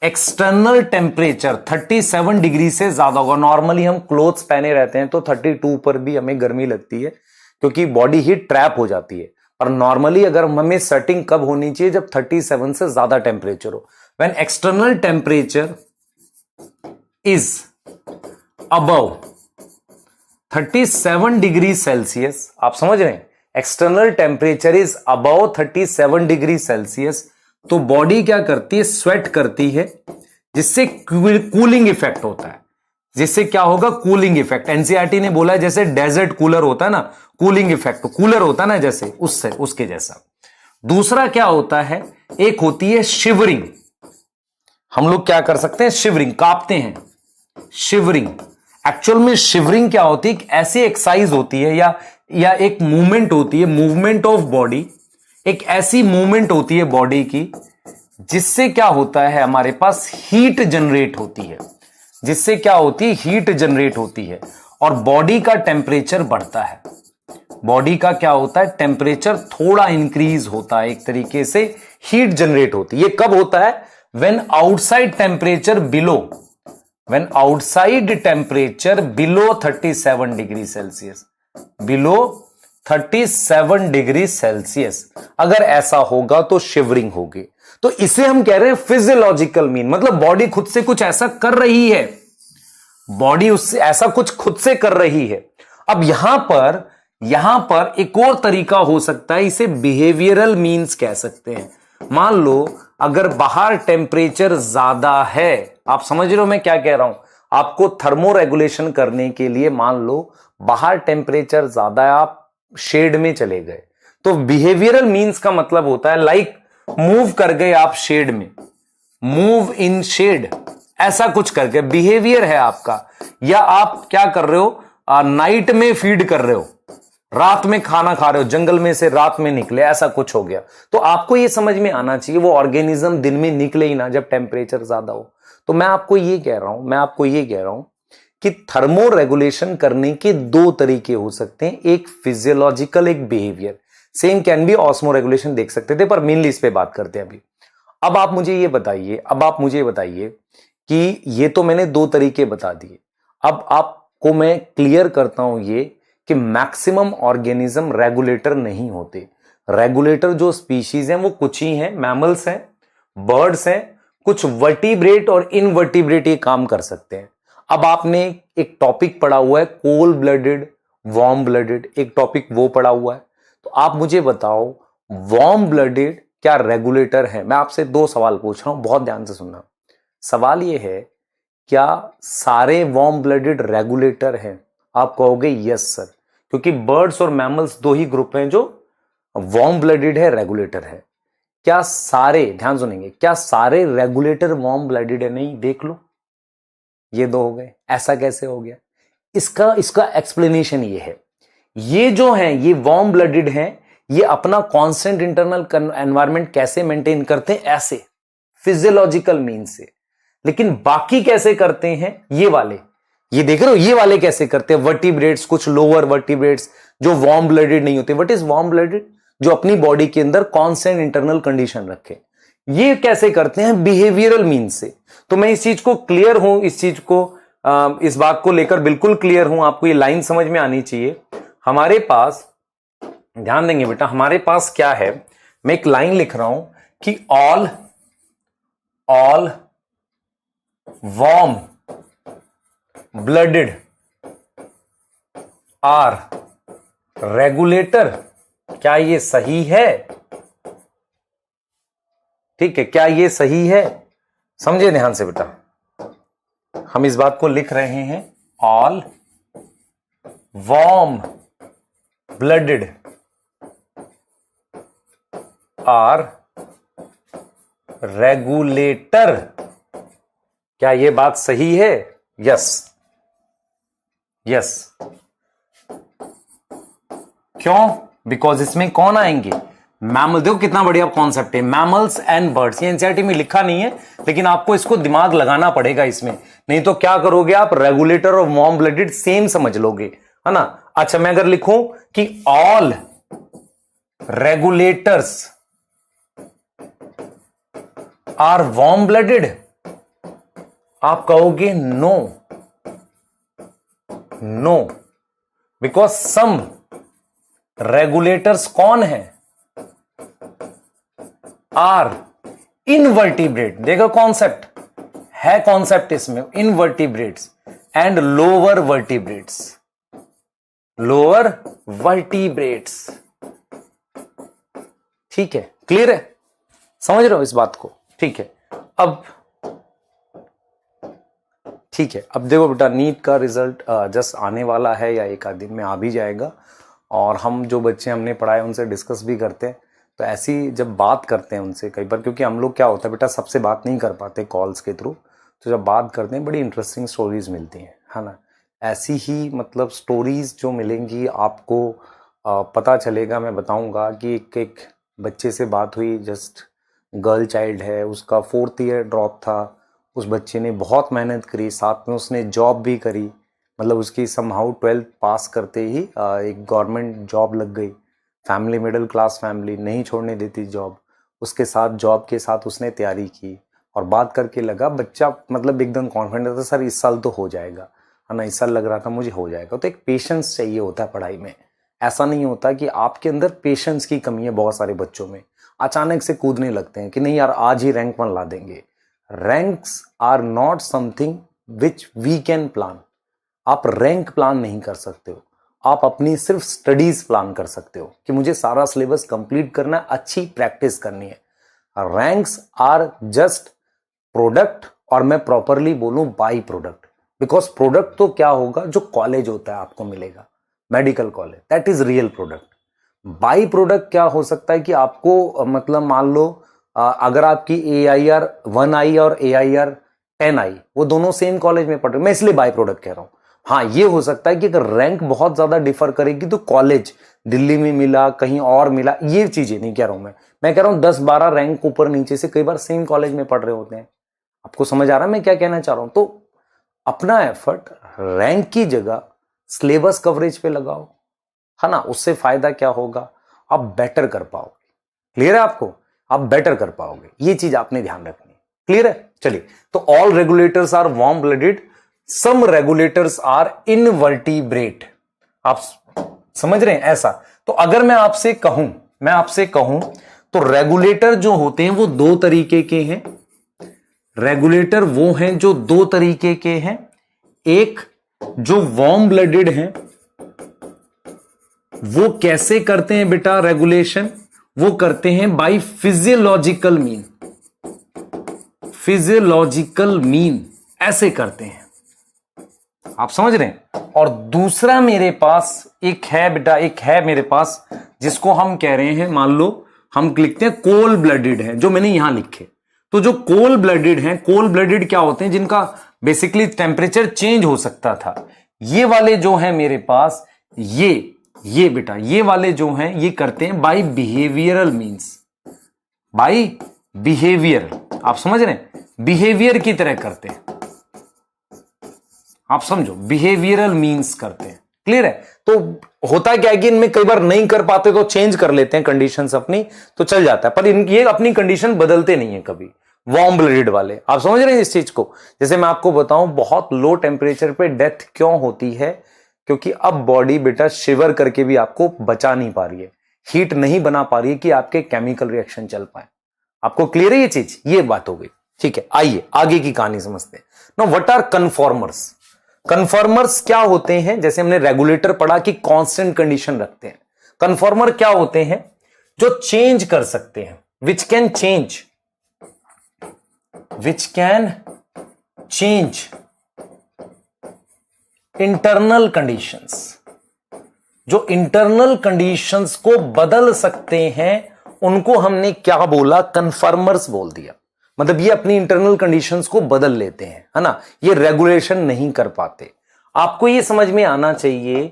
external temperature 37 degree से ज्यादा होगा। नॉर्मली हम क्लोथ्स पहने रहते हैं तो 32 पर भी हमें गर्मी लगती है क्योंकि बॉडी हीट ट्रैप हो जाती है। पर नॉर्मली अगर हमें स्वेटिंग कब होनी चाहिए? जब 37 से ज्यादा टेम्परेचर हो। When external temperature is above 37 degree Celsius, आप समझ रहे हैं? External temperature is above 37 degree Celsius, तो बॉडी क्या करती है? स्वेट करती है, जिससे कूलिंग इफेक्ट होता है। जिससे क्या होगा? Cooling effect. एनसीईआरटी ने बोला है जैसे डेजर्ट कूलर होता है ना, कूलिंग इफेक्ट, कूलर होता है ना जैसे, उससे, उसके जैसा। दूसरा क्या होता है? एक होती है शिवरिंग। हम लोग क्या कर सकते हैं? शिवरिंग, कांपते हैं। शिवरिंग, एक्चुअल में शिवरिंग क्या होती है? ऐसी एक्सरसाइज होती है या एक मूवमेंट होती है, मूवमेंट ऑफ बॉडी। एक ऐसी मूवमेंट होती है बॉडी की जिससे क्या होता है? हमारे पास हीट जनरेट होती है। जिससे क्या होती है? हीट जनरेट होती है और बॉडी का टेम्परेचर बढ़ता है। बॉडी का क्या होता है? टेम्परेचर थोड़ा इंक्रीज होता है, एक तरीके से हीट जनरेट होती है। ये कब होता है? When outside temperature below, when outside temperature below 37 degree Celsius, below 37 degree Celsius अगर ऐसा होगा तो शिवरिंग होगी। तो इसे हम कह रहे हैं फिजियोलॉजिकल मीन, मतलब बॉडी खुद से कुछ ऐसा कर रही है, बॉडी उससे ऐसा कुछ खुद से कर रही है। अब यहां पर एक और तरीका हो सकता है, इसे बिहेवियरल मीन्स कह सकते हैं। मान लो अगर बाहर टेम्परेचर ज्यादा है, आप समझ रहे हो मैं क्या कह रहा हूं? आपको थर्मो रेगुलेशन करने के लिए मान लो बाहर टेम्परेचर ज्यादा है, आप शेड में चले गए, तो बिहेवियरल मीन्स का मतलब होता है लाइक मूव कर गए आप शेड में, मूव इन शेड, ऐसा कुछ करके बिहेवियर है आपका। या आप क्या कर रहे हो? नाइट में फीड कर रहे हो, रात में खाना खा रहे हो, जंगल में से रात में निकले, ऐसा कुछ हो गया। तो आपको यह समझ में आना चाहिए वो ऑर्गेनिज्म दिन में निकले ही ना जब टेम्परेचर ज्यादा हो। तो मैं आपको ये कह रहा हूं कि थर्मो रेगुलेशन करने के दो तरीके हो सकते हैं, एक फिजियोलॉजिकल, एक behaviour. Same can be osmo regulation देख सकते थे, पर मेनली इस पे बात करते हैं अभी। अब आप मुझे ये बताइए कि ये तो मैंने दो तरीके बता दिए। अब आपको मैं क्लियर करता हूं ये कि मैक्सिमम ऑर्गेनिज्म रेगुलेटर नहीं होते। रेगुलेटर जो स्पीशीज हैं वो कुछ ही हैं, मैमल्स हैं, बर्ड्स हैं, कुछ वर्टिब्रेट और इनवर्टिब्रेट ये काम कर सकते हैं। अब आपने एक टॉपिक पढ़ा हुआ है कोल्ड ब्लडेड, वार्म ब्लडेड, एक टॉपिक वो पढ़ा हुआ है। तो आप मुझे बताओ वार्म ब्लडेड क्या रेगुलेटर है? मैं आपसे दो सवाल पूछ रहा हूं, बहुत ध्यान से सुनना। सवाल ये है, क्या सारे वार्म ब्लडेड रेगुलेटर हैं? आप कहोगे यस सर, क्योंकि बर्ड्स और मैमल्स दो ही ग्रुप हैं जो वार्म ब्लडेड है, रेगुलेटर है। क्या सारे, ध्यान सुनेंगे, क्या सारे रेगुलेटर वार्म ब्लडेड है? नहीं, देख लो, ये दो हो गए। ऐसा कैसे हो गया? इसका एक्सप्लेनेशन ये है, ये जो हैं ये वार्म ब्लडेड हैं, ये अपना कांस्टेंट इंटरनल एनवायरनमेंट कैसे मेंटेन करते हैं? ऐसे फिजियोलॉजिकल मीन से। लेकिन बाकी कैसे करते हैं? ये वाले, ये देख रहे हो, ये वाले कैसे करते हैं? वर्टिब्रेट्स, कुछ लोअर वर्टिब्रेट्स जो वार्म ब्लडेड नहीं होते। What is warm blooded? जो अपनी बॉडी के अंदर कांस्टेंट इंटरनल कंडीशन रखे। ये कैसे करते हैं? बिहेवियरल मीन्स से। तो मैं इस चीज को क्लियर हूं, इस बात को लेकर बिल्कुल क्लियर हूं, आपको ये लाइन समझ में आनी चाहिए। हमारे पास, ध्यान देंगे बेटा, हमारे पास क्या है? मैं एक लाइन लिख रहा हूं कि all warm blooded are regulator. क्या ये सही है? ठीक है, क्या ये सही है? समझे ध्यान से बेटा, हम इस बात को लिख रहे हैं, all warm blooded are regulator. क्या ये बात सही है? Yes, yes. क्यों? बिकॉज इसमें कौन आएंगे? मैमल। देखो कितना बढ़िया कॉन्सेप्ट है, मैमल्स एंड बर्ड्स। ये एनसीईआरटी में लिखा नहीं है, लेकिन आपको इसको दिमाग लगाना पड़ेगा इसमें, नहीं तो क्या करोगे आप, रेगुलेटर और वार्म ब्लडेड सेम समझ लोगे, है ना। अच्छा, मैं अगर लिखूं कि all regulators are warm blooded, आप कहोगे no, no, because some regulators कौन है? Are invertebrate. देखो कॉन्सेप्ट है, कॉन्सेप्ट इसमें invertebrates and lower vertebrates, lower vertebrates. ठीक है, क्लियर है, समझ रहे हो इस बात को? ठीक है, अब ठीक है, अब देखो बेटा, नीट का रिजल्ट जस्ट आने वाला है या एक आध दिन में आ भी जाएगा, और हम जो बच्चे हमने पढ़ाए उनसे डिस्कस भी करते हैं। तो ऐसी जब बात करते हैं उनसे कई बार, क्योंकि हम लोग क्या होता है बेटा, सबसे बात नहीं कर पाते कॉल्स के थ्रू, तो जब बात करते हैं बड़ी इंटरेस्टिंग स्टोरीज मिलती हैं, है ना। ऐसी ही मतलब स्टोरीज जो मिलेंगी आपको पता चलेगा। मैं बताऊंगा कि एक बच्चे से बात हुई, जस्ट गर्ल चाइल्ड है, उसका 4th ईयर ड्रॉप था। उस बच्चे ने बहुत मेहनत करी, साथ में उसने जॉब भी करी, मतलब उसकी समहाउ 12th पास करते ही एक गवर्नमेंट जॉब लग गई। फैमिली मिडिल क्लास फैमिली, नहीं छोड़ने देती जॉब। उसके साथ जॉब के साथ उसने तैयारी की, और बात करके लगा बच्चा मतलब एकदम कॉन्फिडेंट था, सर इस साल तो हो जाएगा, है ना, इस साल लग रहा था मुझे हो जाएगा। तो एक पेशेंस चाहिए होता है पढ़ाई में। ऐसा नहीं होता कि आपके अंदर पेशेंस की कमी है, बहुत सारे बच्चों में अचानक से कूदने लगते हैं कि नहीं यार आज ही रैंक 1 ला देंगे। Ranks are not something which we can plan. आप रैंक प्लान नहीं कर सकते हो, आप अपनी सिर्फ स्टडीज प्लान कर सकते हो कि मुझे सारा सिलेबस कंप्लीट करना है, अच्छी प्रैक्टिस करनी है। रैंक्स आर जस्ट प्रोडक्ट, और मैं प्रॉपरली बोलूं बाई प्रोडक्ट, बिकॉज प्रोडक्ट तो क्या होगा, जो कॉलेज होता है आपको मिलेगा, medical college, that is real product. By product क्या हो सकता है कि आपको मतलब मान लो अगर आपकी AIR 1 आई और AIR 10 आई, वो दोनों सेम कॉलेज में पढ़ रहे, मैं इसलिए बाई प्रोडक्ट कह रहा हूं। हाँ, ये हो सकता है कि अगर रैंक बहुत ज्यादा डिफर करेगी तो कॉलेज दिल्ली में मिला, कहीं और मिला, ये चीजें नहीं कह रहा हूं मैं कह रहा हूं 10-12 रैंक ऊपर नीचे से कई बार सेम कॉलेज में पढ़ रहे होते हैं। आपको समझ आ रहा है मैं क्या कहना चाह रहा हूं? तो अपना एफर्ट रैंक की जगह सिलेबस कवरेज पे लगाओ, है ना। उससे फायदा क्या होगा, आप बेटर कर पाओगे। क्लियर है आपको? आप बेटर कर पाओगे, ये चीज आपने ध्यान रखनी है। क्लियर है? चलिए, तो all regulators are warm blooded, some regulators are invertebrate. आप समझ रहे हैं ऐसा? तो अगर मैं आपसे कहूं तो रेगुलेटर जो होते हैं वो 2 तरीके के हैं। रेगुलेटर वो हैं जो 2 तरीके के हैं। एक जो वार्म ब्लडेड हैं, वो कैसे करते हैं बेटा रेगुलेशन? वो करते हैं by physiological mean. Physiological mean ऐसे करते हैं, आप समझ रहे हैं। और दूसरा मेरे पास एक है बेटा, एक है मेरे पास जिसको हम कह रहे हैं, मान लो हम लिखते हैं कोल्ड ब्लडेड है, जो मैंने यहां लिखे। तो जो कोल्ड ब्लडेड हैं, कोल्ड ब्लडेड क्या होते हैं, जिनका बेसिकली टेम्परेचर चेंज हो सकता था। ये वाले जो हैं मेरे पास, ये बेटा, ये वाले जो हैं ये करते हैं by behavioural means, by behaviour. आप समझ रहे हैं, बिहेवियर की तरह करते हैं, आप समझो, बिहेवियरल मींस करते हैं। क्लियर है? तो होता क्या है कि इनमें कई बार नहीं कर पाते तो चेंज कर लेते हैं कंडीशंस अपनी, तो चल जाता है, पर ये अपनी कंडीशन बदलते नहीं है कभी, वार्म ब्लडेड वाले। आप समझ रहे हैं इस चीज को? जैसे मैं आपको बताऊं, बहुत लो टेम्परेचर पे डेथ क्यों होती है? क्योंकि अब बॉडी बेटा शिवर करके भी आपको बचा नहीं पा रही है, हीट नहीं बना पा रही है कि आपके केमिकल रिएक्शन चल पाए। आपको क्लियर है ये चीज? ये बात हो गई। ठीक है, आइए आगे की कहानी समझते हैं। Now what are conformers? Conformers क्या होते हैं? जैसे हमने रेगुलेटर पढ़ा कि कांस्टेंट कंडीशन रखते हैं, कन्फॉर्मर क्या होते हैं? जो चेंज कर सकते हैं, which can change internal conditions, जो इंटरनल कंडीशंस को बदल सकते हैं उनको हमने क्या बोला, कन्फर्मर्स बोल दिया। मतलब ये अपनी इंटरनल कंडीशंस को बदल लेते हैं, है ना, ये रेगुलेशन नहीं कर पाते। आपको ये समझ में आना चाहिए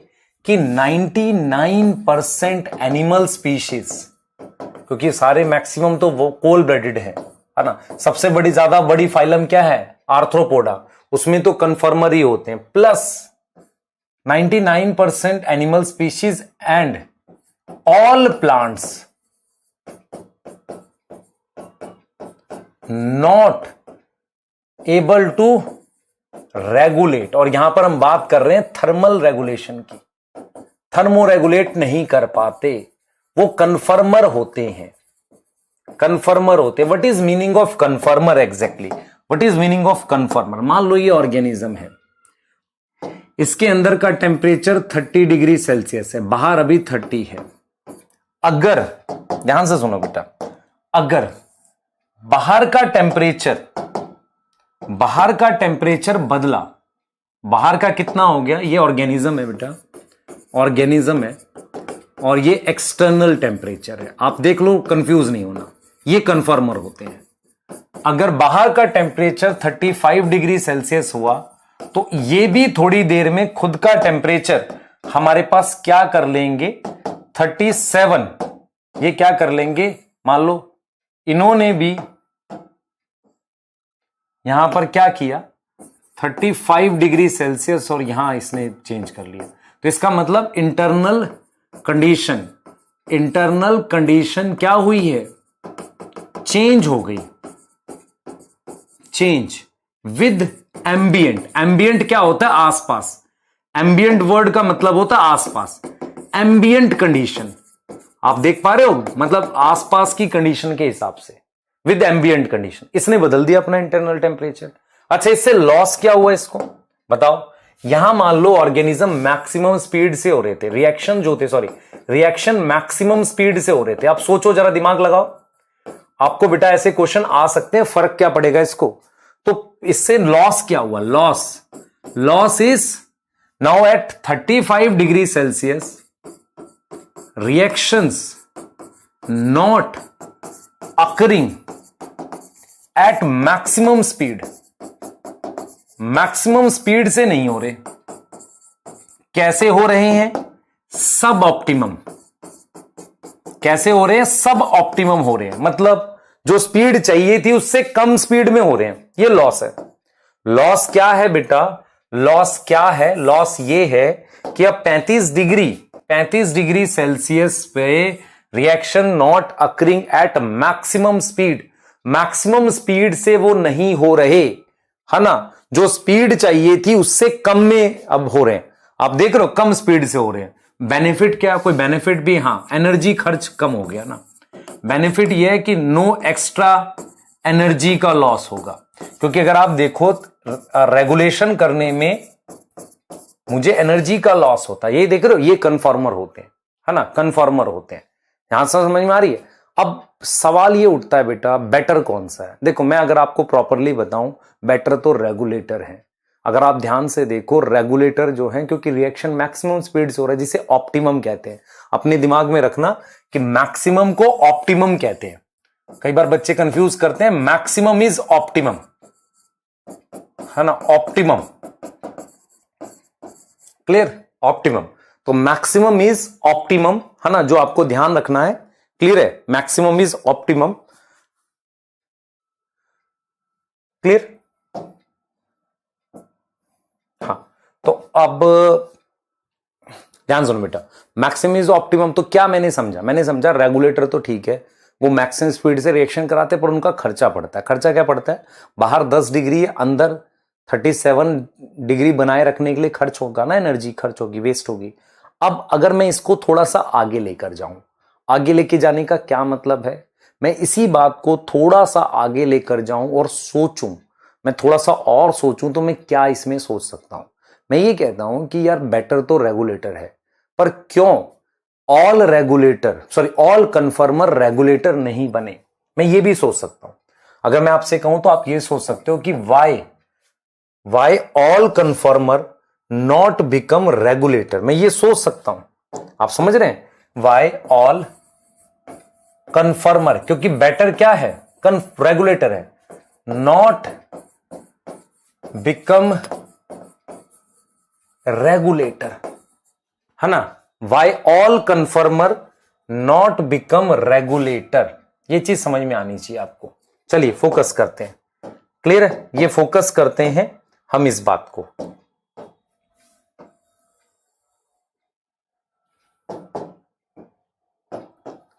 कि 99% एनिमल स्पीशीज, क्योंकि सारे मैक्सिमम तो वो कोल ब्लडेड है ना, सबसे बड़ी ज्यादा बड़ी फाइलम क्या है, आर्थ्रोपोडा, उसमें तो कन्फर्मर ही होते हैं, plus 99% animal species and all plants not able to regulate, और यहां पर हम बात कर रहे हैं थर्मल रेगुलेशन की, थर्मो रेगुलेट नहीं कर पाते, वो कन्फर्मर होते हैं, कन्फर्मर होते हैं। What is meaning of कन्फर्मर exactly, what is meaning of कन्फर्मर? मान लो ये ऑर्गेनिज्म है, इसके अंदर का टेम्परेचर 30 डिग्री सेल्सियस है, बाहर अभी 30 है। अगर, ध्यान से सुनो बेटा, अगर बाहर का टेम्परेचर बदला, बाहर का कितना हो गया, ये ऑर्गेनिज्म है बेटा, ऑर्गेनिज्म है, और ये एक्सटर्नल टेम्परेचर है, आप देख लो, कंफ्यूज नहीं होना, ये कन्फर्मर होते हैं। अगर बाहर का टेम्परेचर 35 डिग्री सेल्सियस हुआ तो ये भी थोड़ी देर में खुद का टेम्परेचर हमारे पास क्या कर लेंगे, 37, ये क्या कर लेंगे, मान लो इन्होंने भी यहां पर क्या किया, 35 डिग्री सेल्सियस, और यहां इसने चेंज कर लिया, तो इसका मतलब इंटरनल कंडीशन क्या हुई है, चेंज हो गई, चेंज विद एम्बियंट। एम्बियंट क्या होता है, आसपास, एम्बियंट वर्ड का मतलब होता है आसपास, एम्बियंट कंडीशन, आप देख पा रहे हो, मतलब आसपास की कंडीशन के हिसाब से, विद एम्बियंट कंडीशन, इसने बदल दिया अपना इंटरनल टेम्परेचर। अच्छा, इससे लॉस क्या हुआ इसको बताओ। यहां मान लो ऑर्गेनिज्म मैक्सिमम स्पीड से हो रहे थे, रिएक्शन जो थे, सॉरी, रिएक्शन मैक्सिमम स्पीड से हो रहे थे। आप सोचो जरा, दिमाग लगाओ, आपको बेटा ऐसे क्वेश्चन आ सकते हैं, फर्क क्या पड़ेगा इसको, तो इससे लॉस क्या हुआ, loss is now at 35 degree Celsius, reactions not occurring at maximum speed, maximum speed से नहीं हो रहे, कैसे हो रहे हैं, सब ऑप्टिमम, कैसे हो रहे हैं, सब ऑप्टिमम हो रहे हैं, मतलब जो स्पीड चाहिए थी उससे कम स्पीड में हो रहे हैं, ये लॉस है। लॉस क्या है बेटा, लॉस क्या है, लॉस ये है कि अब 35 डिग्री सेल्सियस पे reaction not occurring at maximum speed, maximum speed से वो नहीं हो रहे, है ना, जो स्पीड चाहिए थी उससे कम में अब हो रहे हैं, आप देख रहे हो, कम स्पीड से हो रहे हैं। बेनिफिट क्या, कोई बेनिफिट भी, हाँ, एनर्जी खर्च कम हो गया ना, बेनिफिट यह है कि नो एक्स्ट्रा एनर्जी का लॉस होगा, क्योंकि अगर आप देखो रेगुलेशन करने में मुझे एनर्जी का लॉस होता है, ये देख रहे हो, ये कन्फॉर्मर होते हैं, है ना, कन्फॉर्मर होते हैं, यहां से समझ में आ रही है। अब सवाल ये उठता है बेटा, बेटर कौन सा है? देखो, मैं अगर आपको प्रॉपरली बताऊं, बेटर तो रेगुलेटर है। अगर आप ध्यान से देखो, रेगुलेटर जो है, क्योंकि रिएक्शन मैक्सिमम स्पीड से हो रहा है, जिसे ऑप्टिमम कहते हैं, अपने दिमाग में रखना कि मैक्सिमम को ऑप्टिमम कहते हैं। कई बार बच्चे कंफ्यूज करते हैं, मैक्सिमम इज ऑप्टिमम, है ना, ऑप्टिमम, क्लियर, ऑप्टिमम, तो मैक्सिमम इज ऑप्टिमम, है ना, जो आपको ध्यान रखना है, क्लियर है, मैक्सिमम इज ऑप्टिमम, क्लियर, हाँ। तो अब ध्यान सुनो बेटा, मैक्सिमम इज ऑप्टिमम, तो क्या मैंने समझा रेगुलेटर तो ठीक है, वो मैक्सिमम स्पीड से रिएक्शन कराते हैं, पर उनका खर्चा पड़ता है। खर्चा क्या पड़ता है, बाहर 10 डिग्री, अंदर 37 डिग्री बनाए रखने के लिए खर्च होगा ना, एनर्जी खर्च होगी, वेस्ट होगी। अब अगर मैं इसको थोड़ा सा आगे लेकर जाऊं, आगे लेके जाने का क्या मतलब है, मैं इसी बात को थोड़ा सा आगे लेकर जाऊं और सोचूं, मैं थोड़ा सा और सोचूं, तो मैं क्या इसमें सोच सकता हूं। मैं ये कहता हूं कि यार बेटर तो रेगुलेटर है, पर क्यों ऑल कन्फर्मर रेगुलेटर नहीं बने, मैं ये भी सोच सकता हूं। अगर मैं आपसे कहूं तो आप ये सोच सकते हो कि why all कन्फर्मर not become regulator. मैं ये सोच सकता हूं, आप समझ रहे हैं, वाई ऑल कन्फर्मर, क्योंकि बेटर क्या है, रेगुलेटर है, नॉट बिकम रेगुलेटर, है ना, why all कन्फर्मर not become regulator. ये चीज समझ में आनी चाहिए आपको। चलिए फोकस करते हैं, क्लियर है, ये फोकस करते हैं हम इस बात को।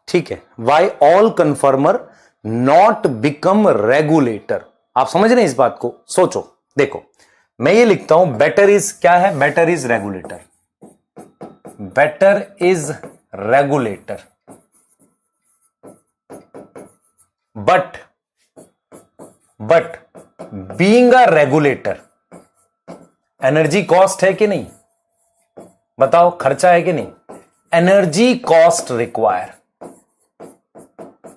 ठीक है, why all कन्फर्मर not become regulator. आप समझ रहे हैं इस बात को, सोचो, देखो मैं ये लिखता हूं, बेटर इज क्या है, better is regulator, better is regulator, but being a regulator energy cost है कि नहीं, बताओ, खर्चा है कि नहीं, एनर्जी कॉस्ट रिक्वायर,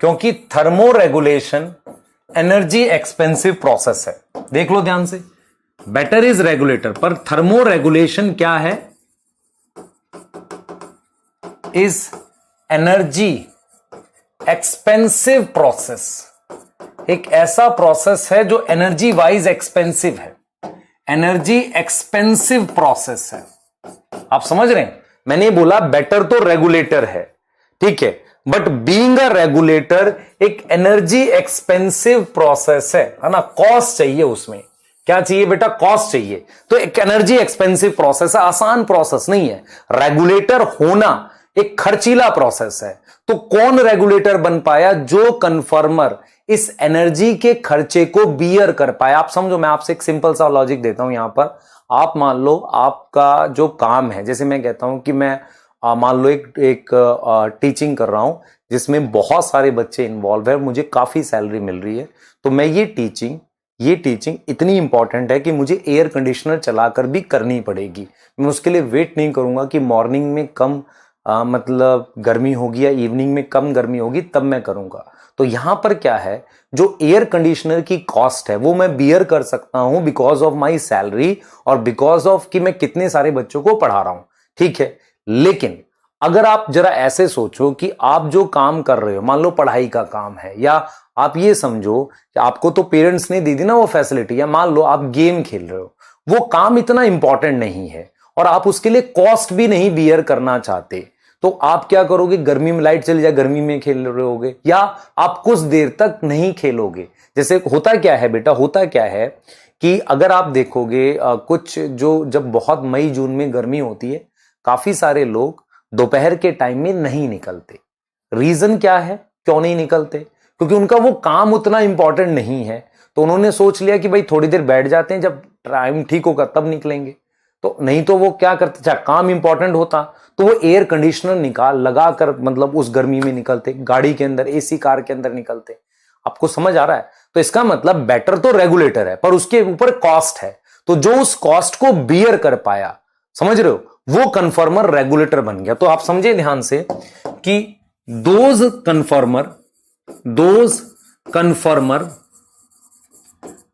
क्योंकि thermo regulation energy expensive process है। देख लो ध्यान से, बेटर इज रेगुलेटर, पर थर्मो रेगुलेशन क्या है, इज एनर्जी एक्सपेंसिव प्रोसेस, एक ऐसा प्रोसेस है जो एनर्जी वाइज एक्सपेंसिव है, एनर्जी एक्सपेंसिव प्रोसेस है। आप समझ रहे हैं, मैंने बोला बेटर तो रेगुलेटर है, ठीक है, बट बीइंग अ रेगुलेटर एक एनर्जी एक्सपेंसिव प्रोसेस है ना, कॉस्ट चाहिए उसमें, क्या चाहिए बेटा, कॉस्ट चाहिए, तो एक एनर्जी एक्सपेंसिव प्रोसेस है, आसान प्रोसेस नहीं है। रेगुलेटर होना एक खर्चीला प्रोसेस है। तो कौन रेगुलेटर बन पाया, जो कन्फर्मर इस एनर्जी के खर्चे को बियर कर पाया। आप समझो, मैं आपसे एक सिंपल सा लॉजिक देता हूं यहां पर, आप मान लो आपका जो काम है, जैसे मैं कहता हूं कि मैं मान लो एक टीचिंग कर रहा हूं जिसमें बहुत सारे बच्चे इन्वॉल्व है, मुझे काफी सैलरी मिल रही है, तो मैं ये टीचिंग इतनी इंपॉर्टेंट है कि मुझे एयर कंडीशनर चलाकर भी करनी पड़ेगी। मैं उसके लिए वेट नहीं करूंगा कि मॉर्निंग में कम मतलब गर्मी होगी या इवनिंग में कम गर्मी होगी तब मैं करूंगा। तो यहां पर क्या है, जो एयर कंडीशनर की कॉस्ट है वो मैं बियर कर सकता हूं बिकॉज ऑफ माई सैलरी और बिकॉज ऑफ कि मैं कितने सारे बच्चों को पढ़ा रहा हूं, ठीक है। लेकिन अगर आप जरा ऐसे सोचो कि आप जो काम कर रहे हो, मान लो पढ़ाई का काम है, या आप ये समझो कि आपको तो पेरेंट्स ने दी थी ना वो फैसिलिटी, या मान लो आप गेम खेल रहे हो, वो काम इतना इंपॉर्टेंट नहीं है और आप उसके लिए कॉस्ट भी नहीं बियर करना चाहते, तो आप क्या करोगे, गर्मी में लाइट चली जाए गर्मी में खेल रहे होगे, या आप कुछ देर तक नहीं खेलोगे। जैसे होता क्या है बेटा, होता क्या है कि अगर आप देखोगे कुछ जो जब बहुत मई जून में गर्मी होती है, काफी सारे लोग दोपहर के टाइम में नहीं निकलते। रीजन क्या है, क्यों नहीं निकलते, क्योंकि उनका वो काम उतना इंपॉर्टेंट नहीं है, तो उन्होंने सोच लिया कि भाई थोड़ी देर बैठ जाते हैं, जब टाइम ठीक होगा तब निकलेंगे। तो नहीं तो वो क्या करते, चाहे काम इंपॉर्टेंट होता तो वो एयर कंडीशनर निकाल लगाकर मतलब उस गर्मी में निकलते, गाड़ी के अंदर, एसी कार के अंदर निकलते। आपको समझ आ रहा है, तो इसका मतलब बेटर तो रेगुलेटर है पर उसके ऊपर कॉस्ट है, तो जो उस कॉस्ट को बियर कर पाया, समझ रहे हो, वो कन्फर्मर रेगुलेटर बन गया। तो आप समझे ध्यान से कि those conformer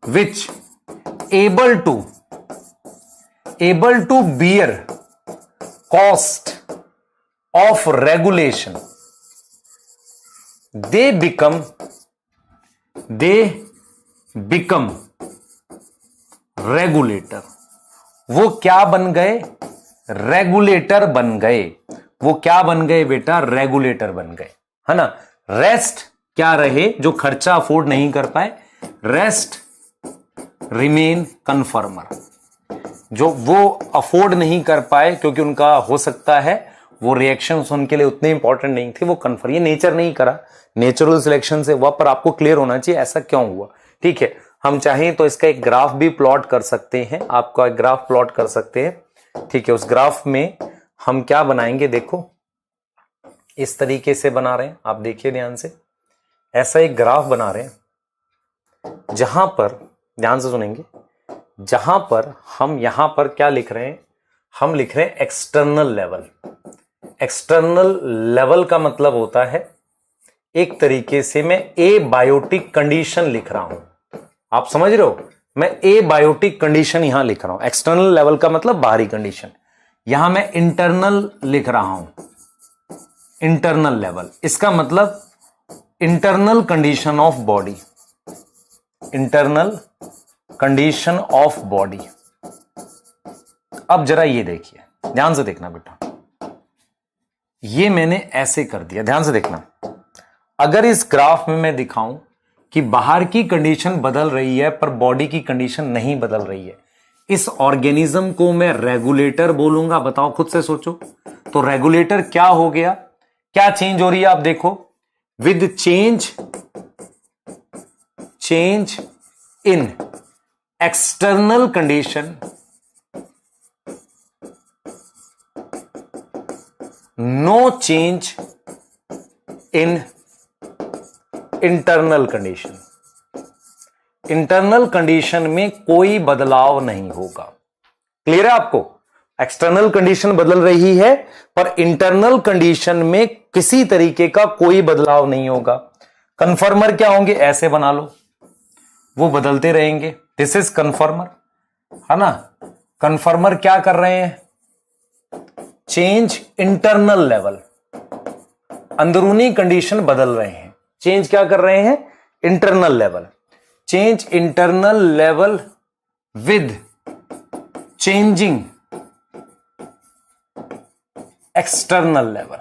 which able to bear cost of regulation, they become regulator. वो क्या बन गए, रेगुलेटर बन गए। वो क्या बन गए बेटा, रेगुलेटर बन गए, है ना। रेस्ट क्या रहे, जो खर्चा अफोर्ड नहीं कर पाए, रेस्ट रिमेन कन्फर्मर। जो वो अफोर्ड नहीं कर पाए क्योंकि उनका हो सकता है वो रिएक्शंस उनके लिए उतने इंपॉर्टेंट नहीं थे, वो कन्फर्म, ये नेचर नहीं करा, नेचुरल सिलेक्शन से हुआ, पर आपको क्लियर होना चाहिए ऐसा क्यों हुआ, ठीक है। हम चाहें तो इसका एक ग्राफ भी प्लॉट कर सकते हैं, आपका एक ग्राफ प्लॉट कर सकते हैं, ठीक है। उस ग्राफ में हम क्या बनाएंगे, देखो इस तरीके से बना रहे हैं, आप देखिए ध्यान से, ऐसा एक ग्राफ बना रहे हैं जहां पर, ध्यान से सुनेंगे, जहां पर हम यहां पर क्या लिख रहे हैं, हम लिख रहे हैं एक्सटर्नल लेवल। एक्सटर्नल लेवल का मतलब होता है एक तरीके से मैं ए बायोटिक कंडीशन लिख रहा हूं, आप समझ रहे हो, मैं ए बायोटिक कंडीशन यहां लिख रहा हूं, एक्सटर्नल लेवल का मतलब बाहरी कंडीशन, यहां मैं इंटरनल लिख रहा हूं, इंटरनल लेवल, इसका मतलब internal condition of body, internal condition of body. अब जरा ये देखिए, ध्यान से देखना बेटा, ये मैंने ऐसे कर दिया, ध्यान से देखना। अगर इस ग्राफ में मैं दिखाऊं कि बाहर की कंडीशन बदल रही है पर बॉडी की कंडीशन नहीं बदल रही है, इस ऑर्गेनिज्म को मैं रेगुलेटर बोलूंगा। बताओ, खुद से सोचो। तो रेगुलेटर क्या हो गया, क्या चेंज हो रही है, आप देखो, with change in external condition, no change in internal condition. Internal condition में कोई बदलाव नहीं होगा। क्लियर है आपको? एक्सटर्नल कंडीशन बदल रही है पर इंटरनल कंडीशन में किसी तरीके का कोई बदलाव नहीं होगा। कन्फर्मर क्या होंगे, ऐसे बना लो, वो बदलते रहेंगे। दिस इज कन्फर्मर, है ना। कन्फर्मर क्या कर रहे हैं, चेंज इंटरनल लेवल, अंदरूनी कंडीशन बदल रहे हैं। चेंज क्या कर रहे हैं, internal level, change internal level with changing external level.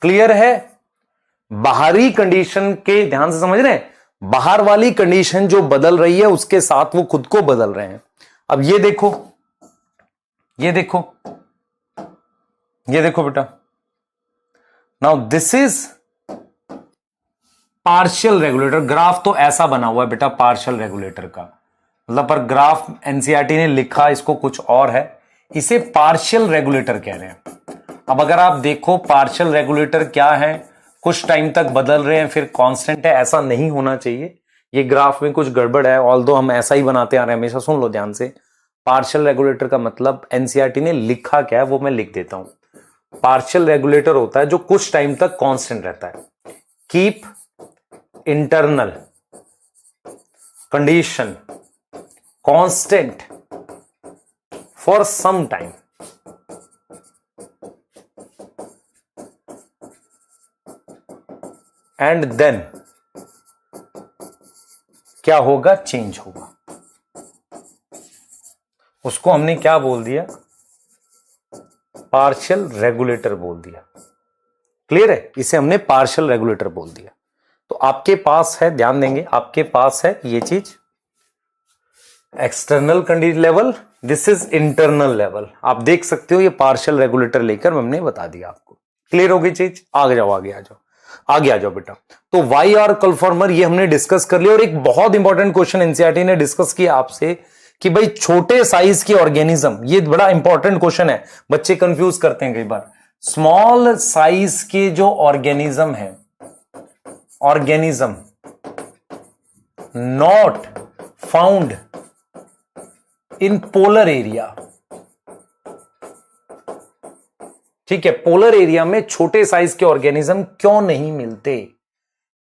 Clear है? बाहरी कंडीशन के, ध्यान से समझ रहे हैं, बाहर वाली कंडीशन जो बदल रही है उसके साथ वो खुद को बदल रहे हैं। अब ये देखो, ये देखो, ये देखो बेटा, now this is partial regulator. Graph तो ऐसा बना हुआ है बेटा पार्शियल रेगुलेटर का, मतलब पर ग्राफ एनसीईआरटी ने लिखा इसको कुछ और है, इसे पार्शियल रेगुलेटर कह रहे हैं। अब अगर आप देखो पार्शियल रेगुलेटर क्या है, कुछ टाइम तक बदल रहे हैं फिर कांस्टेंट है, ऐसा नहीं होना चाहिए। ये ग्राफ में कुछ गड़बड़ है, ऑल्दो हम ऐसा ही बनाते आ रहे हैं हमेशा। सुन लो ध्यान से, पार्शियल रेगुलेटर का मतलब एनसीईआरटी ने लिखा क्या है वो मैं लिख देता हूं। पार्शियल रेगुलेटर होता है जो कुछ टाइम तक कांस्टेंट रहता है। Keep internal condition constant for some time, and then क्या होगा, चेंज होगा। उसको हमने क्या बोल दिया, पार्शियल रेगुलेटर बोल दिया। क्लियर है? इसे हमने पार्शियल रेगुलेटर बोल दिया। तो आपके पास है, ध्यान देंगे, आपके पास है ये चीज external condition level, this is internal level. आप देख सकते हो ये पार्शियल रेगुलेटर लेकर हमने बता दिया आपको। क्लियर हो गई चीज? आगे जाओ, आगे आ जाओ, आगे आ जाओ बेटा। तो वाई आर कन्फर्मर ये हमने डिस्कस कर लिया। और एक बहुत इंपॉर्टेंट क्वेश्चन एनसीईआरटी ने डिस्कस किया आपसे कि भाई छोटे साइज के ऑर्गेनिज्म, ये बड़ा इंपॉर्टेंट क्वेश्चन है, बच्चे कंफ्यूज करते हैं कई बार। स्मॉल साइज के जो ऑर्गेनिज्म है, organism not found in polar area, ठीक है, पोलर एरिया में छोटे साइज के ऑर्गेनिज्म क्यों नहीं मिलते,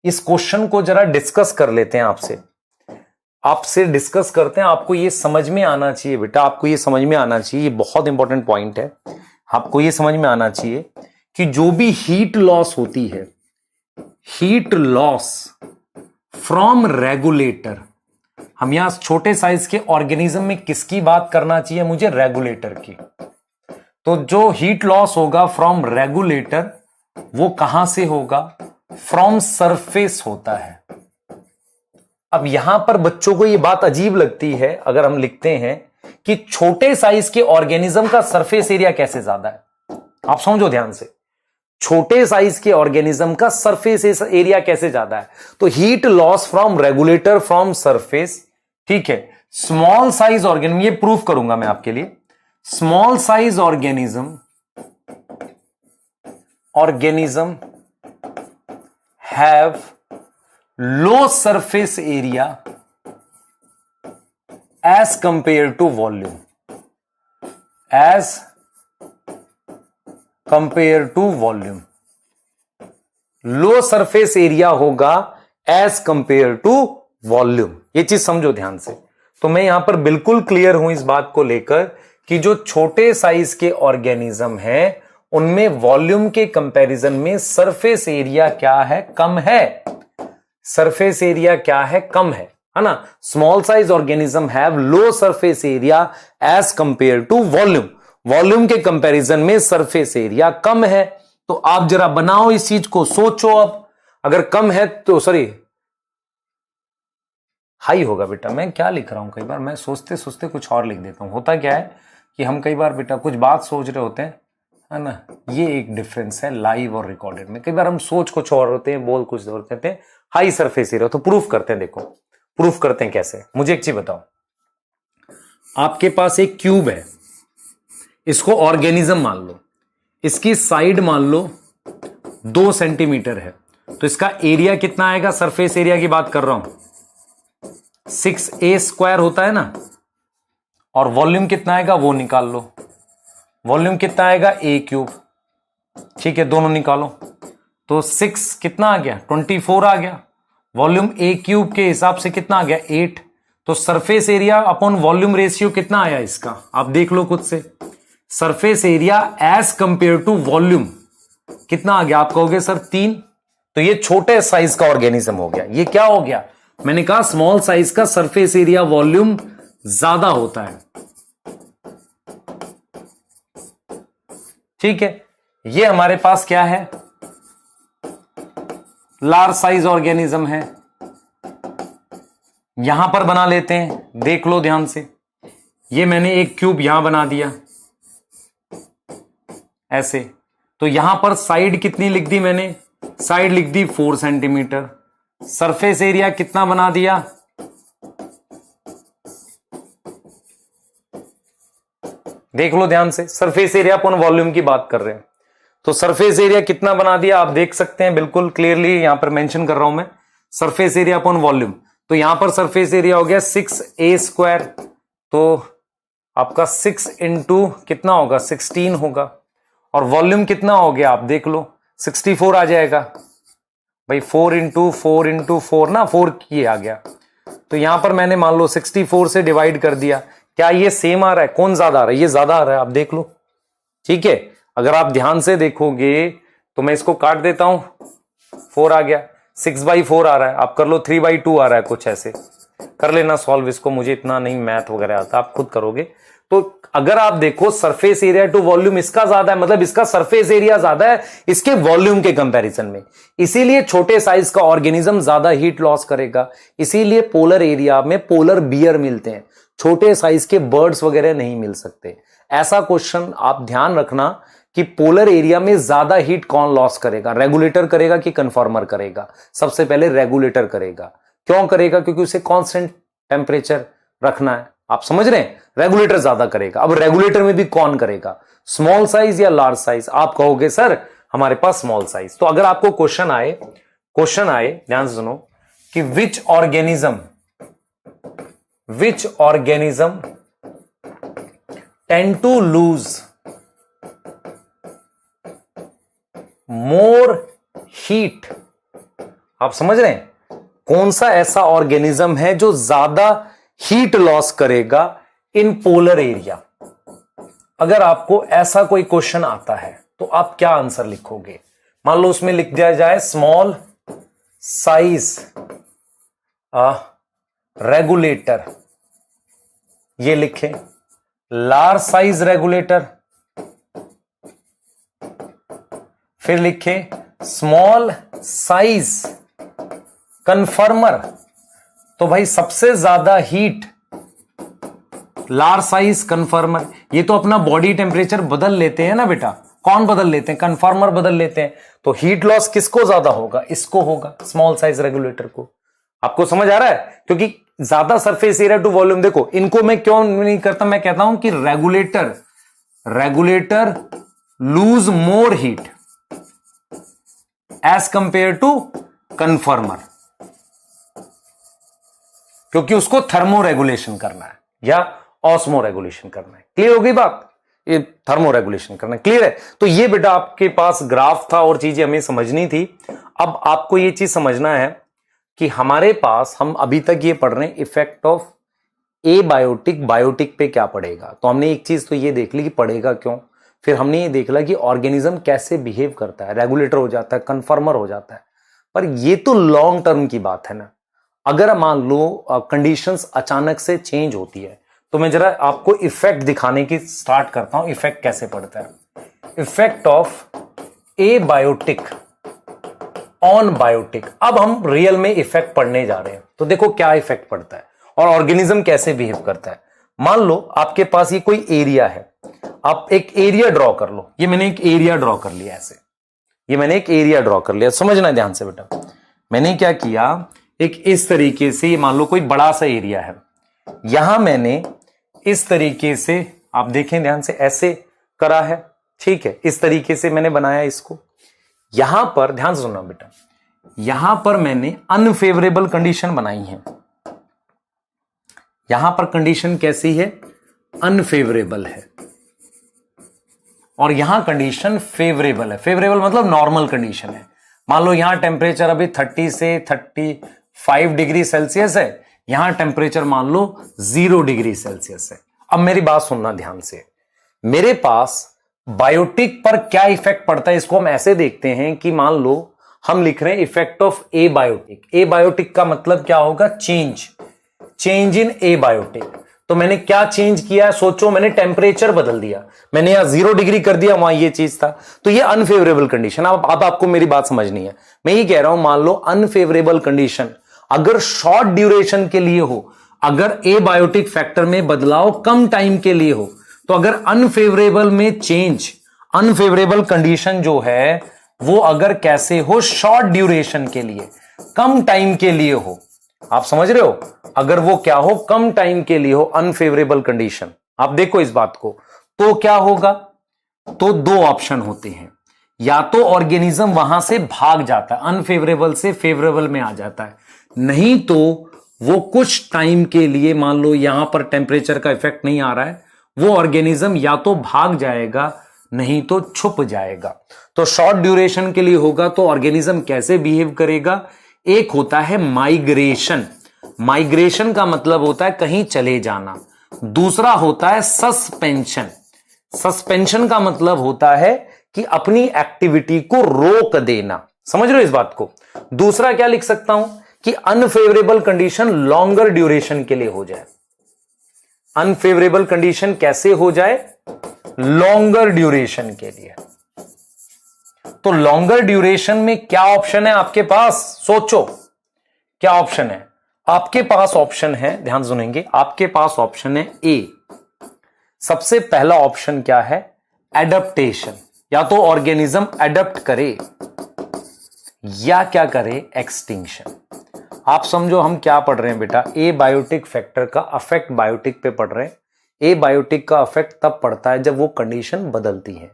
इस क्वेश्चन को जरा डिस्कस कर लेते हैं आपसे डिस्कस करते हैं। आपको ये समझ में आना चाहिए बेटा, आपको ये समझ में आना चाहिए, ये बहुत इंपॉर्टेंट पॉइंट है। आपको ये समझ में आना चाहिए कि जो भी हीट लॉस होती है, हीट लॉस फ्रॉम रेगुलेटर, हम यहां छोटे साइज के ऑर्गेनिज्म में किसकी बात करना चाहिए मुझे, रेगुलेटर की। तो जो हीट लॉस होगा फ्रॉम रेगुलेटर वो कहां से होगा, फ्रॉम सरफेस होता है। अब यहां पर बच्चों को ये बात अजीब लगती है अगर हम लिखते हैं कि छोटे साइज के ऑर्गेनिज्म का सरफेस एरिया कैसे ज्यादा है। आप समझो ध्यान से, छोटे साइज के ऑर्गेनिज्म का सरफेस एरिया कैसे ज्यादा है। तो heat loss from regulator from surface, ठीक है। स्मॉल साइज ऑर्गेनिज्म, ये प्रूफ करूंगा मैं आपके लिए। Small size organism have low surface area as compare to volume, as compare to volume. Low surface area होगा एज कंपेयर टू वॉल्यूम। ये चीज समझो ध्यान से। तो मैं यहां पर बिल्कुल क्लियर हूं इस बात को लेकर कि जो छोटे साइज के ऑर्गेनिज्म हैं उनमें वॉल्यूम के कंपैरिजन में सरफेस एरिया क्या है, कम है। सरफेस एरिया क्या है, कम है ना। Small size organism have low surface area as compare to volume. Volume के कंपैरिजन में सरफेस एरिया कम है। तो आप जरा बनाओ इस चीज को, सोचो। अब अगर कम है तो सॉरी हाई होगा बेटा। मैं क्या लिख रहा हूं, कई बार मैं सोचते सोचते कुछ और लिख देता हूं। होता क्या है कि हम कई बार बेटा कुछ बात सोच रहे होते हैं, है ना। ये एक डिफरेंस है लाइव और रिकॉर्डेड में। कई बार हम सोच कुछ और होते हैं, बोल कुछ और कहते हैं। हाई सरफेस एरिया तो प्रूफ करते हैं। देखो प्रूफ करते हैं कैसे। मुझे एक चीज बताओ, आपके पास एक क्यूब है, इसको ऑर्गेनिज्म मान लो, इसकी साइड मान लो 2 सेंटीमीटर है, तो इसका एरिया कितना आएगा, सरफेस एरिया की बात कर रहा हूं, 6a² होता है ना। और वॉल्यूम कितना आएगा वो निकाल लो। वॉल्यूम कितना आएगा a³। ठीक है, दोनों निकालो। तो 6 कितना आ गया, 24 आ गया। वॉल्यूम a³ के हिसाब से कितना आ गया, 8। तो surface area upon volume ratio कितना आया इसका, आप देख लो खुद से। Surface area as compare to volume कितना आ गया, आप कहोगे सर 3। तो ये छोटे साइज का ऑर्गेनिज्म हो गया। ये क्या हो गया, मैंने कहा स्मॉल साइज का सरफेस एरिया वॉल्यूम ज्यादा होता है। ठीक है, ये हमारे पास क्या है, लार्ज साइज ऑर्गेनिज्म है। यहां पर बना लेते हैं, देख लो ध्यान से। ये मैंने एक क्यूब यहां बना दिया ऐसे। तो यहां पर साइड कितनी लिख दी मैंने, साइड लिख दी 4 सेंटीमीटर। सरफेस एरिया कितना बना दिया, देख लो ध्यान से। सरफेस एरिया अपन वॉल्यूम की बात कर रहे हैं, तो सरफेस एरिया कितना बना दिया आप देख सकते हैं, बिल्कुल क्लियरली यहां पर मेंशन कर रहा हूं मैं। सरफेस एरिया अपन वॉल्यूम, तो यहां पर सरफेस एरिया हो गया 6a²। तो आपका 6 इंटू कितना होगा, 16 होगा। और वॉल्यूम कितना हो गया आप देख लो, 64 आ जाएगा भाई। 4 इंटू 4 इंटू 4 ना, 4 ये आ गया। तो यहां पर मैंने मान लो 64 से डिवाइड कर दिया। क्या ये सेम आ रहा है, कौन ज्यादा आ रहा है, ये ज्यादा आ रहा है, आप देख लो। ठीक है, अगर आप ध्यान से देखोगे तो मैं इसको काट देता हूं, 4 आ गया। 6/4 आ रहा है, आप कर लो 3/2 आ रहा है, कुछ ऐसे कर लेना सॉल्व इसको। मुझे इतना नहीं मैथ वगैरह आता, आप खुद करोगे। तो अगर आप देखो सरफेस एरिया टू वॉल्यूम इसका ज्यादा है, मतलब इसका सरफेस एरिया ज्यादा है इसके वॉल्यूम के कंपैरिजन में। इसीलिए छोटे साइज का ऑर्गेनिज्म ज्यादा हीट लॉस करेगा। इसीलिए पोलर एरिया में पोलर बियर मिलते हैं, छोटे साइज के बर्ड्स वगैरह नहीं मिल सकते। ऐसा क्वेश्चन आप ध्यान रखना कि पोलर एरिया में ज्यादा हीट कौन लॉस करेगा, रेगुलेटर करेगा कि कन्फॉर्मर करेगा। सबसे पहले रेगुलेटर करेगा। क्यों करेगा, क्योंकि उसे कांस्टेंट टेम्परेचर रखना है, आप समझ रहे हैं। रेगुलेटर ज्यादा करेगा। अब रेगुलेटर में भी कौन करेगा, स्मॉल साइज या लार्ज साइज। आप कहोगे सर हमारे पास स्मॉल साइज। तो अगर आपको क्वेश्चन आए ध्यान से सुनो कि which organism tend to lose more heat, आप समझ रहे हैं, कौन सा ऐसा ऑर्गेनिज्म है जो ज्यादा हीट लॉस करेगा इन पोलर एरिया। अगर आपको ऐसा कोई क्वेश्चन आता है तो आप क्या आंसर लिखोगे। मान लो उसमें लिख दिया जाए स्मॉल साइज रेगुलेटर, ये लिखें। लार्ज साइज रेगुलेटर, फिर लिखें स्मॉल साइज कन्फर्मर। तो भाई सबसे ज्यादा हीट लार्ज साइज कन्फर्मर। ये तो अपना बॉडी टेम्परेचर बदल लेते हैं ना बेटा। कौन बदल लेते हैं, कन्फर्मर बदल लेते हैं। तो हीट लॉस किसको ज्यादा होगा, इसको होगा, स्मॉल साइज रेगुलेटर को। आपको समझ आ रहा है, क्योंकि ज्यादा सरफेस एरिया टू वॉल्यूम। देखो इनको मैं क्यों नहीं करता, मैं कहता हूं कि regulator lose more heat as compare to conformer, क्योंकि उसको थर्मो रेगुलेशन करना है या ऑस्मो रेगुलेशन करना है। क्लियर हो गई बात, ये थर्मो रेगुलेशन करना है। क्लियर है। तो ये बेटा आपके पास ग्राफ था और चीजें हमें समझनी थी। अब आपको ये चीज समझना है कि हमारे पास, हम अभी तक ये पढ़ रहे हैं इफेक्ट ऑफ एबायोटिक बायोटिक पे क्या पड़ेगा। तो हमने एक चीज तो ये देख ली कि पड़ेगा क्यों, फिर हमने ये देख लिया कि ऑर्गेनिज्म कैसे बिहेव करता है, रेगुलेटर हो जाता है, कन्फर्मर हो जाता है। पर ये तो लॉन्ग टर्म की बात है ना। अगर मान लो कंडीशंस अचानक से चेंज होती है, तो मैं जरा आपको इफेक्ट दिखाने की स्टार्ट करता हूं। इफेक्ट कैसे पड़ता है, effect of abiotic on biotic. अब हम रियल में इफेक्ट पढ़ने जा रहे हैं। तो देखो क्या इफेक्ट पड़ता है और ऑर्गेनिज्म कैसे बिहेव करता है। मान लो आपके पास ये कोई एरिया है, आप एक एरिया ड्रॉ कर लो। ये मैंने एक एरिया ड्रॉ कर लिया ऐसे, ये मैंने एक एरिया ड्रॉ कर लिया। समझना ध्यान से बेटा, मैंने क्या किया, एक इस तरीके से, ये मान लो कोई बड़ा सा एरिया है, यहां मैंने इस तरीके से, आप देखें ध्यान से, ऐसे करा है, ठीक है, इस तरीके से मैंने बनाया इसको। यहां पर ध्यान से सुनना बेटा, यहां पर मैंने अनफेवरेबल कंडीशन बनाई है। यहां पर कंडीशन कैसी है, अनफेवरेबल है, और यहां कंडीशन फेवरेबल है। फेवरेबल मतलब नॉर्मल कंडीशन है। मान लो यहां टेम्परेचर अभी 30 से 35 डिग्री सेल्सियस है, यहां टेम्परेचर मान लो 0 डिग्री सेल्सियस है। अब मेरी बात सुनना ध्यान से, मेरे पास बायोटिक पर क्या इफेक्ट पड़ता है, इसको हम ऐसे देखते हैं कि मान लो हम लिख रहे हैं इफेक्ट ऑफ एबायोटिक। एबायोटिक का मतलब क्या होगा, चेंज इन एबायोटिक। तो मैंने क्या चेंज किया, सोचो, मैंने टेम्परेचर बदल दिया, मैंने यहां 0 डिग्री कर दिया, वहां ये चीज था, तो ये अनफेवरेबल कंडीशन। अब आपको मेरी बात समझनी है। मैं ये कह रहा हूं, मान लो अनफेवरेबल कंडीशन अगर शॉर्ट ड्यूरेशन के लिए हो, अगर एबायोटिक फैक्टर में बदलाव कम टाइम के लिए हो, तो अगर अनफेवरेबल में चेंज, अनफेवरेबल कंडीशन जो है वो अगर कैसे हो, शॉर्ट ड्यूरेशन के लिए, कम टाइम के लिए हो, आप समझ रहे हो, अगर वो क्या हो, कम टाइम के लिए हो अनफेवरेबल कंडीशन, आप देखो इस बात को, तो क्या होगा, तो दो ऑप्शन होते हैं। या तो ऑर्गेनिज्म वहां से भाग जाता है, अनफेवरेबल से फेवरेबल में आ जाता है, नहीं तो वो कुछ टाइम के लिए, मान लो यहां पर टेम्परेचर का इफेक्ट नहीं आ रहा है, वो ऑर्गेनिज्म या तो भाग जाएगा नहीं तो छुप जाएगा। तो शॉर्ट ड्यूरेशन के लिए होगा तो ऑर्गेनिज्म कैसे बिहेव करेगा, एक होता है माइग्रेशन, माइग्रेशन का मतलब होता है कहीं चले जाना, दूसरा होता है सस्पेंशन, सस्पेंशन का मतलब होता है कि अपनी एक्टिविटी को रोक देना। समझ रहे हो इस बात को। दूसरा क्या लिख सकता हूं कि अनफेवरेबल कंडीशन लॉन्गर ड्यूरेशन के लिए हो जाए। अनफेवरेबल कंडीशन कैसे हो जाए, लॉन्गर ड्यूरेशन के लिए। तो लॉन्गर ड्यूरेशन में क्या ऑप्शन है आपके पास, सोचो क्या ऑप्शन है आपके पास। ऑप्शन है, ध्यान सुनेंगे, आपके पास ऑप्शन है ए। सबसे पहला ऑप्शन क्या है, एडप्टेशन, या तो ऑर्गेनिज्म एडप्ट करे या क्या करे, एक्सटिंक्शन। आप समझो हम क्या पढ़ रहे हैं बेटा, ए बायोटिक फैक्टर का अफेक्ट बायोटिक पे पढ़ रहे हैं। ए बायोटिक का अफेक्ट तब पड़ता है जब वो कंडीशन बदलती है,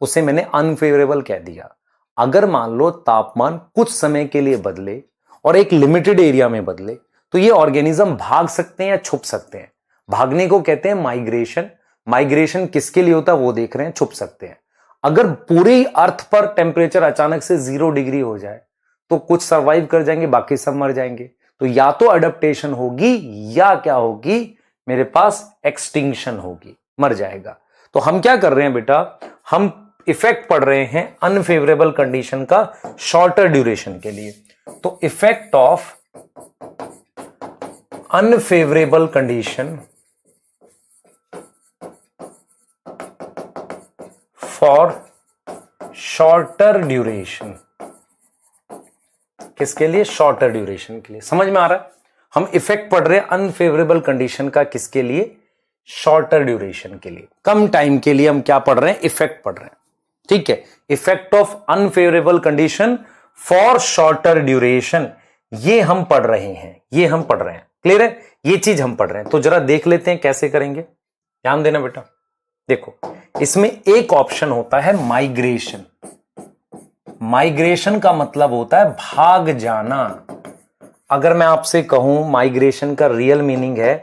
उसे मैंने अनफेवरेबल कह दिया। अगर मान लो तापमान कुछ समय के लिए बदले और एक लिमिटेड एरिया में बदले, तो ये ऑर्गेनिज्म भाग सकते हैं या छुप सकते हैं। भागने को कहते हैं माइग्रेशन। माइग्रेशन किसके लिए होता है वो देख रहे हैं, छुप सकते हैं। अगर पूरी अर्थ पर टेम्परेचर अचानक से 0 डिग्री हो जाए तो कुछ सरवाइव कर जाएंगे, बाकी सब मर जाएंगे। तो या तो अडेप्टेशन होगी या क्या होगी, मेरे पास एक्सटिंक्शन होगी, मर जाएगा। तो हम क्या कर रहे हैं बेटा, हम इफेक्ट पढ़ रहे हैं अनफेवरेबल कंडीशन का शॉर्टर ड्यूरेशन के लिए। तो effect of unfavourable condition for shorter duration, किसके लिए, शॉर्टर ड्यूरेशन के लिए। समझ में आ रहा है, हम इफेक्ट पढ़ रहे हैं अनफेवरेबल कंडीशन का, किसके लिए, शॉर्टर ड्यूरेशन के लिए, कम टाइम के लिए हम क्या पढ़ रहे हैं, इफेक्ट पढ़ रहे हैं। ठीक है, effect of unfavourable condition for shorter duration, ये हम पढ़ रहे हैं, ये हम पढ़ रहे हैं। क्लियर है, ये चीज हम पढ़ रहे हैं। तो जरा देख लेते हैं कैसे करेंगे, ध्यान देना बेटा। देखो इसमें एक ऑप्शन होता है माइग्रेशन। माइग्रेशन का मतलब होता है भाग जाना। अगर मैं आपसे कहूं माइग्रेशन का रियल मीनिंग है,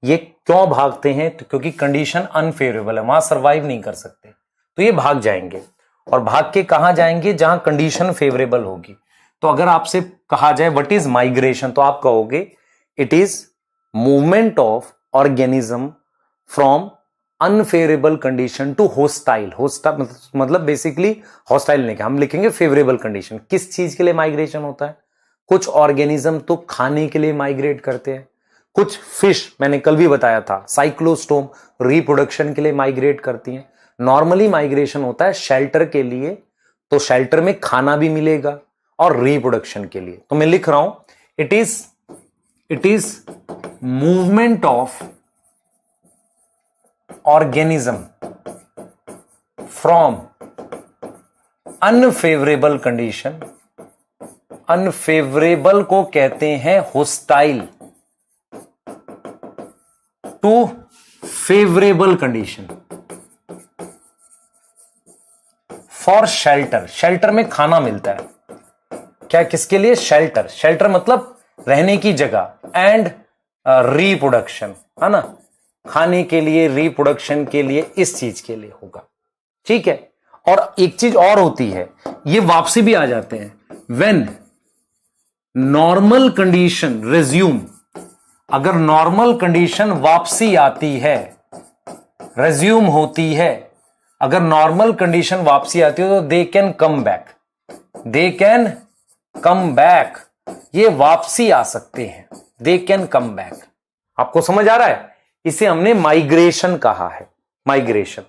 ये क्यों भागते हैं, तो क्योंकि कंडीशन अनफेवरेबल है, वहां सरवाइव नहीं कर सकते, तो ये भाग जाएंगे। और भाग के कहां जाएंगे, जहां कंडीशन फेवरेबल होगी। तो अगर आपसे कहा जाए व्हाट इज माइग्रेशन, तो आप कहोगे it is movement of organism from unfavourable condition to hostile. मतलब बेसिकली हॉस्टाइल नहीं, हम लिखेंगे फेवरेबल कंडीशन। किस चीज के लिए माइग्रेशन होता है? कुछ ऑर्गेनिज्म तो खाने के लिए माइग्रेट करते हैं, कुछ फिश मैंने कल भी बताया था साइक्लोस्टोम रिप्रोडक्शन के लिए माइग्रेट करती हैं। नॉर्मली माइग्रेशन होता है शेल्टर के लिए, तो शेल्टर में खाना भी मिलेगा और रिप्रोडक्शन के लिए। तो मैं लिख रहा हूं it is movement of organism from unfavourable condition, unfavourable को कहते हैं hostile, to favourable condition for shelter. Shelter में खाना मिलता है, क्या किसके लिए? शेल्टर। शेल्टर मतलब रहने की जगह, एंड रिप्रोडक्शन, है ना, खाने के लिए, रिप्रोडक्शन के लिए, इस चीज के लिए होगा। ठीक है। और एक चीज और होती है, ये वापसी भी आ जाते हैं। व्हेन नॉर्मल कंडीशन रिज्यूम, अगर नॉर्मल कंडीशन वापसी आती है, रिज्यूम होती है, अगर नॉर्मल कंडीशन वापसी आती है तो they can come back, they can come back, ये वापसी आ सकते हैं, दे कैन कम बैक। आपको समझ आ रहा है? इसे हमने माइग्रेशन कहा है, माइग्रेशन।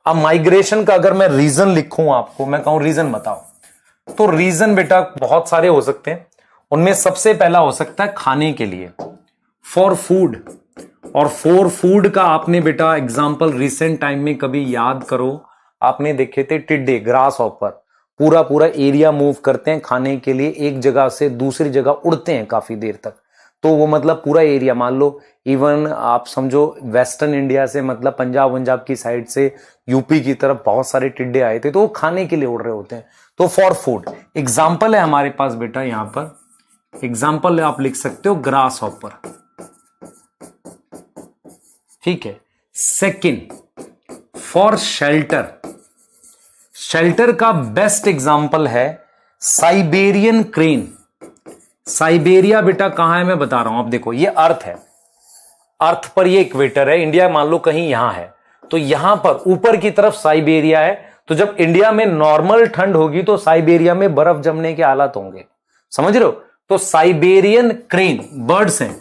अब माइग्रेशन का अगर मैं रीजन लिखूं आपको, मैं कहूं रीजन बताओ, तो रीजन बेटा बहुत सारे हो सकते हैं। उनमें सबसे पहला हो सकता है खाने के लिए, फॉर फूड। और फॉर फूड का आपने बेटा एग्जांपल रिसेंट टाइम में कभी याद करो, आपने देखे थे टिड्डे, ग्रास हॉपर, पूरा पूरा एरिया मूव करते हैं खाने के लिए, एक जगह से दूसरी जगह उड़ते हैं काफी देर तक। तो वो मतलब पूरा एरिया, मान लो इवन आप समझो वेस्टर्न इंडिया से, मतलब पंजाब की साइड से यूपी की तरफ बहुत सारे टिड्डे आए थे, तो वो खाने के लिए उड़ रहे होते हैं। तो फॉर फूड एग्जाम्पल है हमारे पास बेटा, यहां पर एग्जाम्पल आप लिख सकते हो ग्रास हॉपर। ठीक है। सेकंड, फॉर शेल्टर, शेल्टर का बेस्ट एग्जाम्पल है साइबेरियन क्रेन। साइबेरिया बेटा कहां है मैं बता रहा हूं। आप देखो ये अर्थ है, अर्थ पर ये इक्वेटर है, इंडिया मान लो कहीं यहां है, तो यहां पर ऊपर की तरफ साइबेरिया है। तो जब इंडिया में नॉर्मल ठंड होगी तो साइबेरिया में बर्फ जमने के हालात होंगे, समझ रहे हो? तो साइबेरियन क्रेन बर्ड्स हैं,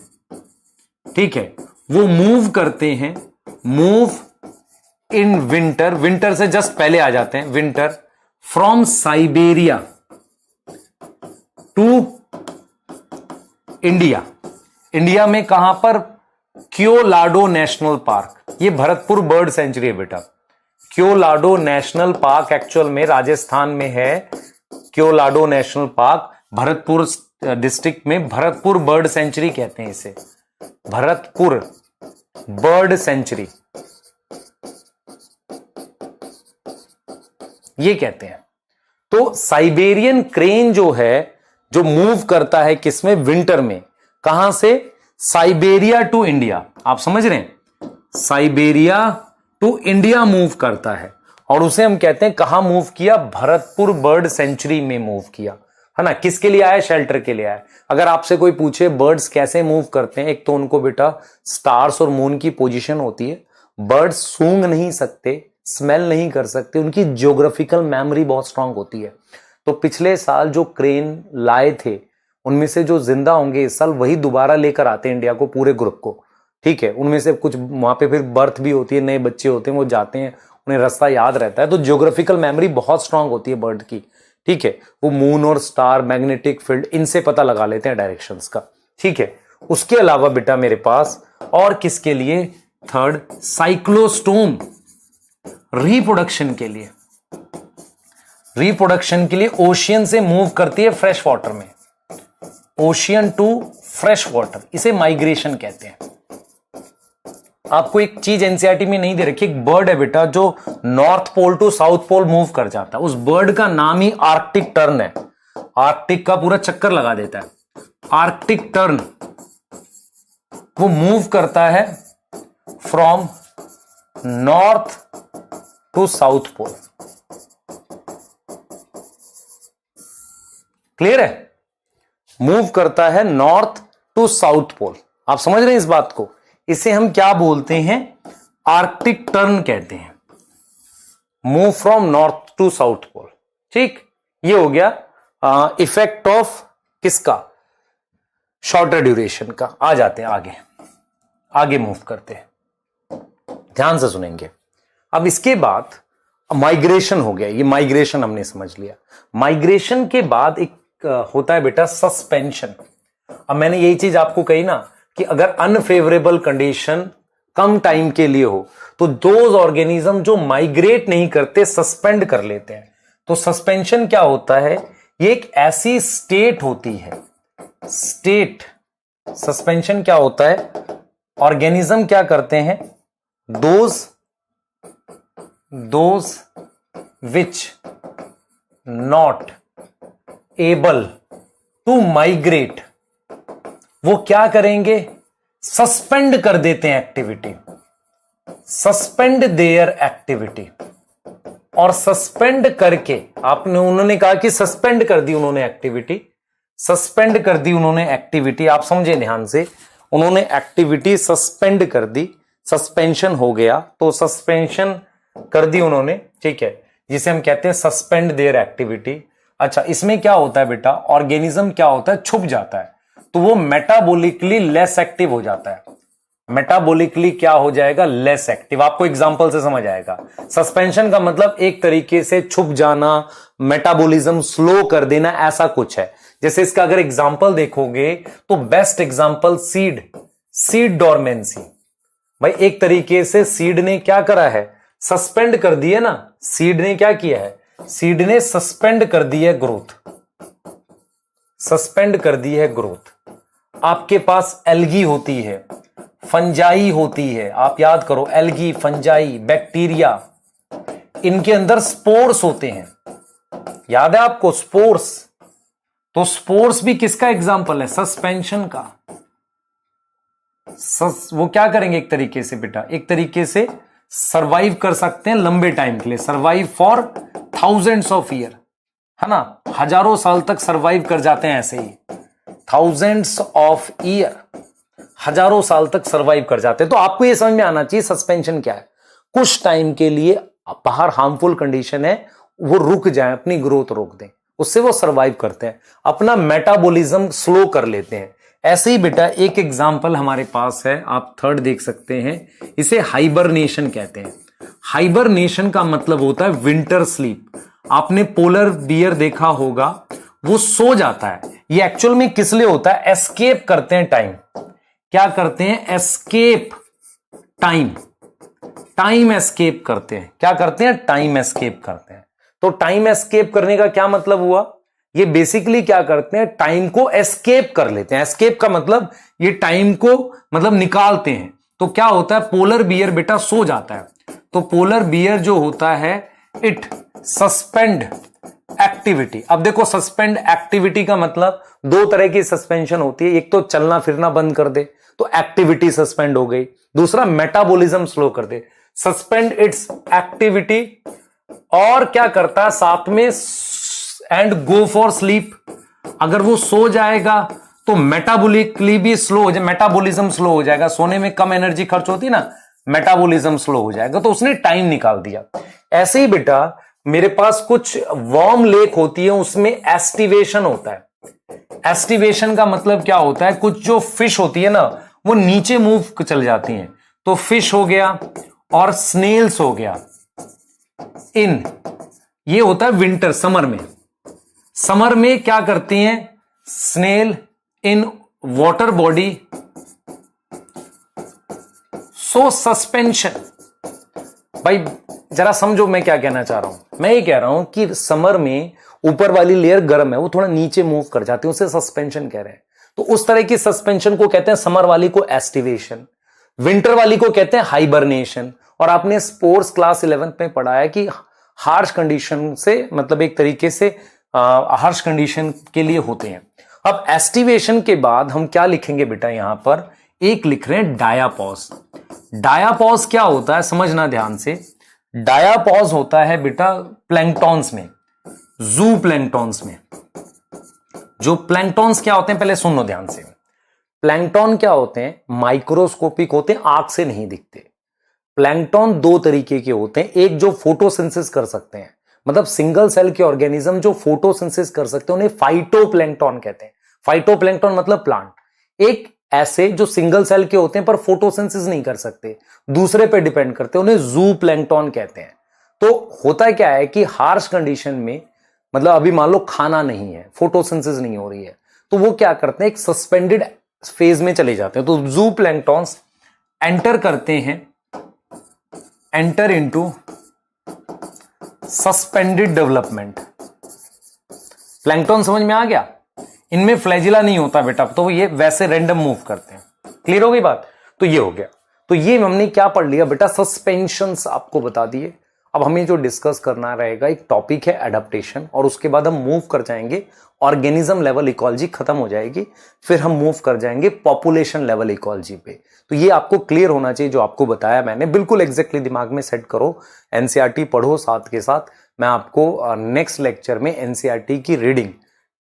ठीक है, वो मूव करते हैं, मूव इन विंटर, विंटर से जस्ट पहले आ जाते हैं, winter, from Siberia to India. India में कहां पर? क्योलाडो नेशनल पार्क, ये भरतपुर बर्ड सेंचुरी है बेटा। क्योलाडो नेशनल पार्क एक्चुअल में राजस्थान में है। क्योलाडो नेशनल पार्क भरतपुर डिस्ट्रिक्ट में, भरतपुर बर्ड सेंचुरी कहते हैं इसे, भरतपुर बर्ड सेंचुरी ये कहते हैं। तो साइबेरियन क्रेन जो है, जो मूव करता है किसमें? विंटर में। कहां से? Siberia to India. आप समझ रहे हैं? साइबेरिया टू इंडिया मूव करता है, और उसे हम कहते हैं कहां मूव किया? भरतपुर बर्ड सेंचुरी में मूव किया, है ना। किसके लिए आया? शेल्टर के लिए आया। अगर आपसे कोई पूछे बर्ड्स कैसे मूव करते हैं, एक तो उनको बेटा स्टार्स और मून की पोजीशन होती है। बर्ड्स सूंघ नहीं सकते, स्मेल नहीं कर सकते, उनकी ज्योग्राफिकल मेमोरी बहुत स्ट्रांग होती है। तो पिछले साल जो क्रेन लाए थे, उनमें से जो जिंदा होंगे इस साल, वही दोबारा लेकर आते हैं इंडिया को, पूरे ग्रुप को। ठीक है। उनमें से कुछ वहां पे फिर बर्थ भी होती है, नए बच्चे होते हैं, वो जाते हैं, उन्हें रास्ता याद रहता है। तो ज्योग्राफिकल मेमोरी बहुत स्ट्रांग होती है बर्ड की। ठीक है। वो मून और स्टार, मैग्नेटिक फील्ड, इनसे पता लगा लेते हैं डायरेक्शंस का। ठीक है। उसके अलावा बेटा मेरे पास और किसके लिए? थर्ड, साइक्लोस्टोम, रिप्रोडक्शन के लिए। रिप्रोडक्शन के लिए ओशियन से मूव करती है फ्रेश वाटर में, ओशियन टू फ्रेश वाटर, इसे माइग्रेशन कहते हैं। आपको एक चीज एनसीईआरटी में नहीं दे रखी, एक बर्ड है बेटा जो north pole to south pole move कर जाता है। उस बर्ड का नाम ही आर्कटिक टर्न है। आर्कटिक का पूरा चक्कर लगा देता है, आर्कटिक टर्न। वो मूव करता है from north to south pole. Clear है? मूव करता है नॉर्थ टू साउथ पोल। आप समझ रहे हैं इस बात को? इसे हम क्या बोलते हैं? आर्कटिक टर्न कहते हैं। Move from north to south pole. ठीक, ये हो गया इफेक्ट ऑफ किसका? शॉर्टर ड्यूरेशन का। आ जाते हैं आगे, आगे मूव करते हैं, ध्यान से सुनेंगे। अब इसके बाद माइग्रेशन हो गया, ये माइग्रेशन हमने समझ लिया। माइग्रेशन के बाद एक होता है बेटा सस्पेंशन। अब मैंने यही चीज आपको कही ना कि अगर अनफेवरेबल कंडीशन कम टाइम के लिए हो तो दोज ऑर्गेनिज्म जो माइग्रेट नहीं करते सस्पेंड कर लेते हैं। तो सस्पेंशन क्या होता है? ये एक ऐसी स्टेट होती है, स्टेट। सस्पेंशन क्या होता है? ऑर्गेनिज्म क्या करते हैं? Those which not able to migrate, वो क्या करेंगे? सस्पेंड कर देते हैं एक्टिविटी, सस्पेंड देयर एक्टिविटी। और सस्पेंड करके उन्होंने कहा कि सस्पेंड कर दी उन्होंने एक्टिविटी, सस्पेंड कर दी उन्होंने एक्टिविटी। आप समझे ध्यान से, उन्होंने एक्टिविटी सस्पेंड कर दी, सस्पेंशन हो गया, तो सस्पेंशन कर दी उन्होंने, ठीक है, जिसे हम कहते हैं सस्पेंड देयर एक्टिविटी। अच्छा, इसमें क्या होता है बेटा? ऑर्गेनिज्म क्या होता है? छुप जाता है, तो वो मेटाबॉलिकली लेस एक्टिव हो जाता है। मेटाबॉलिकली क्या हो जाएगा? Less active. आपको एग्जांपल से समझ आएगा। सस्पेंशन का मतलब एक तरीके से छुप जाना, मेटाबॉलिज्म स्लो कर देना, ऐसा कुछ है। जैसे इसका अगर एग्जांपल देखोगे तो बेस्ट एग्जांपल सीड डोरमेंसी। भाई एक तरीके से सीड ने क्या करा है? सस्पेंड कर दिया ना। सीड ने क्या किया है? सीड ने सस्पेंड कर दी है ग्रोथ, सस्पेंड कर दी है ग्रोथ। आपके पास एल्गी होती है, फंजाई होती है, आप याद करो, एल्गी, फंजाई, बैक्टीरिया, इनके अंदर स्पोर्स होते हैं, याद है आपको? स्पोर्स। तो स्पोर्स भी किसका एग्जाम्पल है? सस्पेंशन का। वो क्या करेंगे एक तरीके से बेटा? एक तरीके से सरवाइव कर सकते हैं लंबे टाइम के लिए, survive for thousands of year, है ना? हजारों साल तक सरवाइव कर जाते हैं ऐसे ही, थाउजेंड्स ऑफ ईयर, हजारों साल तक सरवाइव कर जाते हैं। तो आपको यह समझ में आना चाहिए सस्पेंशन क्या है। कुछ टाइम के लिए बाहर हार्मफुल कंडीशन है, वो रुक जाए, अपनी ग्रोथ रोक दें, उससे वो सरवाइव करते हैं, अपना मेटाबॉलिज्म स्लो कर लेते हैं। ऐसे ही बेटा एक एग्जांपल हमारे पास है, आप थर्ड देख सकते हैं, इसे हाइबरनेशन कहते हैं। हाइबरनेशन का मतलब होता है विंटर स्लीप। आपने पोलर बियर देखा होगा, वो सो जाता है। ये एक्चुअल में किस लिए होता है? एस्केप करते हैं टाइम। क्या करते हैं? एस्केप टाइम, टाइम एस्केप करते हैं। क्या करते हैं? टाइम एस्केप करते हैं। तो टाइम एस्केप करने का क्या मतलब हुआ? ये बेसिकली क्या करते हैं? टाइम को एस्केप कर लेते हैं। एस्केप का मतलब ये टाइम को मतलब निकालते हैं। तो क्या होता है? पोलर बियर बेटा सो जाता है। तो पोलर बियर जो होता है, इट सस्पेंड एक्टिविटी। अब देखो, सस्पेंड एक्टिविटी का मतलब दो तरह की सस्पेंशन होती है। एक तो चलना फिरना बंद कर दे तो एक्टिविटी सस्पेंड हो गई, दूसरा मेटाबॉलिज्म स्लो कर दे, सस्पेंड इट्स एक्टिविटी। और क्या करता है साथ में? And go for sleep. अगर वो सो जाएगा तो मेटाबॉलिकली भी स्लो हो जाए, मेटाबॉलिज्म स्लो हो जाएगा। सोने में कम एनर्जी खर्च होती है ना, मेटाबॉलिज्म स्लो हो जाएगा, तो उसने टाइम निकाल दिया। ऐसे ही बेटा मेरे पास कुछ वार्म लेक होती है, उसमें एस्टिवेशन होता है। एस्टिवेशन का मतलब क्या होता है? कुछ जो फिश होती है ना, वो नीचे मूव चल जाती हैं। तो फिश हो गया और स्नेल्स हो गया। ये होता है विंटर, समर में। समर में क्या करती हैं? Snail in water body, so suspension. भाई जरा समझो मैं क्या कहना चाह रहा हूं। मैं ये कह रहा हूं कि समर में ऊपर वाली लेयर गर्म है, वो थोड़ा नीचे मूव कर जाती है, उसे सस्पेंशन कह रहे हैं। तो उस तरह की सस्पेंशन को कहते हैं, समर वाली को एस्टिवेशन, विंटर वाली को कहते हैं हाइबरनेशन। और आपने स्पोर्ट्स क्लास 11th में पढ़ा है कि हार्श कंडीशन से मतलब एक तरीके से हार्श कंडीशन के लिए होते हैं। अब एस्टिवेशन के बाद हम क्या लिखेंगे बेटा? यहां पर एक लिख रहे हैं डायापॉज। डायापॉज क्या होता है समझना ध्यान से। डायापॉज होता है बेटा प्लैंक्टॉन्स में, जू प्लैंक्टॉन्स में। जो प्लैंकटॉन्स क्या होते हैं पहले सुन लो ध्यान से। प्लैंकटॉन क्या होते हैं? माइक्रोस्कोपिक होते हैं, आंख से नहीं दिखते। प्लैंकटॉन दो तरीके के होते हैं, एक जो फोटोसिंथेसिस कर सकते हैं, मतलब सिंगल सेल के ऑर्गेनिज्म जो फोटोसिंथेसिस कर सकते हैं उन्हें फाइटोप्लैंक्टन कहते हैं। फाइटोप्लैंक्टन मतलब प्लांट। एक ऐसे जो सिंगल सेल के होते हैं पर फोटोसिंथेसिस नहीं कर सकते, दूसरे पे डिपेंड करते हैं, उन्हें जू प्लैंक्टन कहते हैं। तो होता क्या है कि हार्श कंडीशन में, मतलब अभी मान लो खाना नहीं है, फोटोसिंथेसिस नहीं हो रही है, तो वो क्या करते हैं, एक सस्पेंडेड फेज में चले जाते हैं। तो जू प्लैंक्टन्स एंटर करते हैं, enter into suspended development. Plankton समझ में आ गया? इनमें फ्लैजिला नहीं होता बेटा, तो ये वैसे रैंडम मूव करते हैं। क्लियर हो गई बात? तो ये हो गया। तो ये हमने क्या पढ़ लिया बेटा? सस्पेंशंस आपको बता दिए। अब हमें जो डिस्कस करना रहेगा, एक टॉपिक है एडाप्टेशन, और उसके बाद हम मूव कर जाएंगे ऑर्गेनिज्म लेवल इकोलॉजी खत्म हो जाएगी, फिर हम मूव कर जाएंगे पॉपुलेशन लेवल इकोलॉजी पे। तो ये आपको क्लियर होना चाहिए, जो आपको बताया मैंने बिल्कुल एग्जैक्टली दिमाग में सेट करो। एनसीईआरटी पढ़ो साथ के साथ। मैं आपको नेक्स्ट लेक्चर में एनसीईआरटी की रीडिंग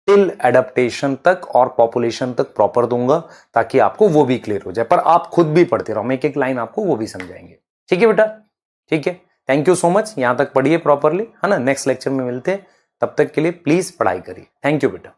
टिल एडेप्टेशन तक और पॉपुलेशन तक प्रॉपर दूंगा, ताकि आपको वो भी क्लियर हो जाए। पर आप खुद भी पढ़ते रहो, हम एक एक लाइन आपको वो भी समझाएंगे। ठीक है बेटा? ठीक है, थैंक यू सो मच। यहां तक पढ़िए प्रॉपरली, है ना। नेक्स्ट लेक्चर में मिलते हैं, तब तक के लिए प्लीज पढ़ाई करिए। थैंक यू बेटा।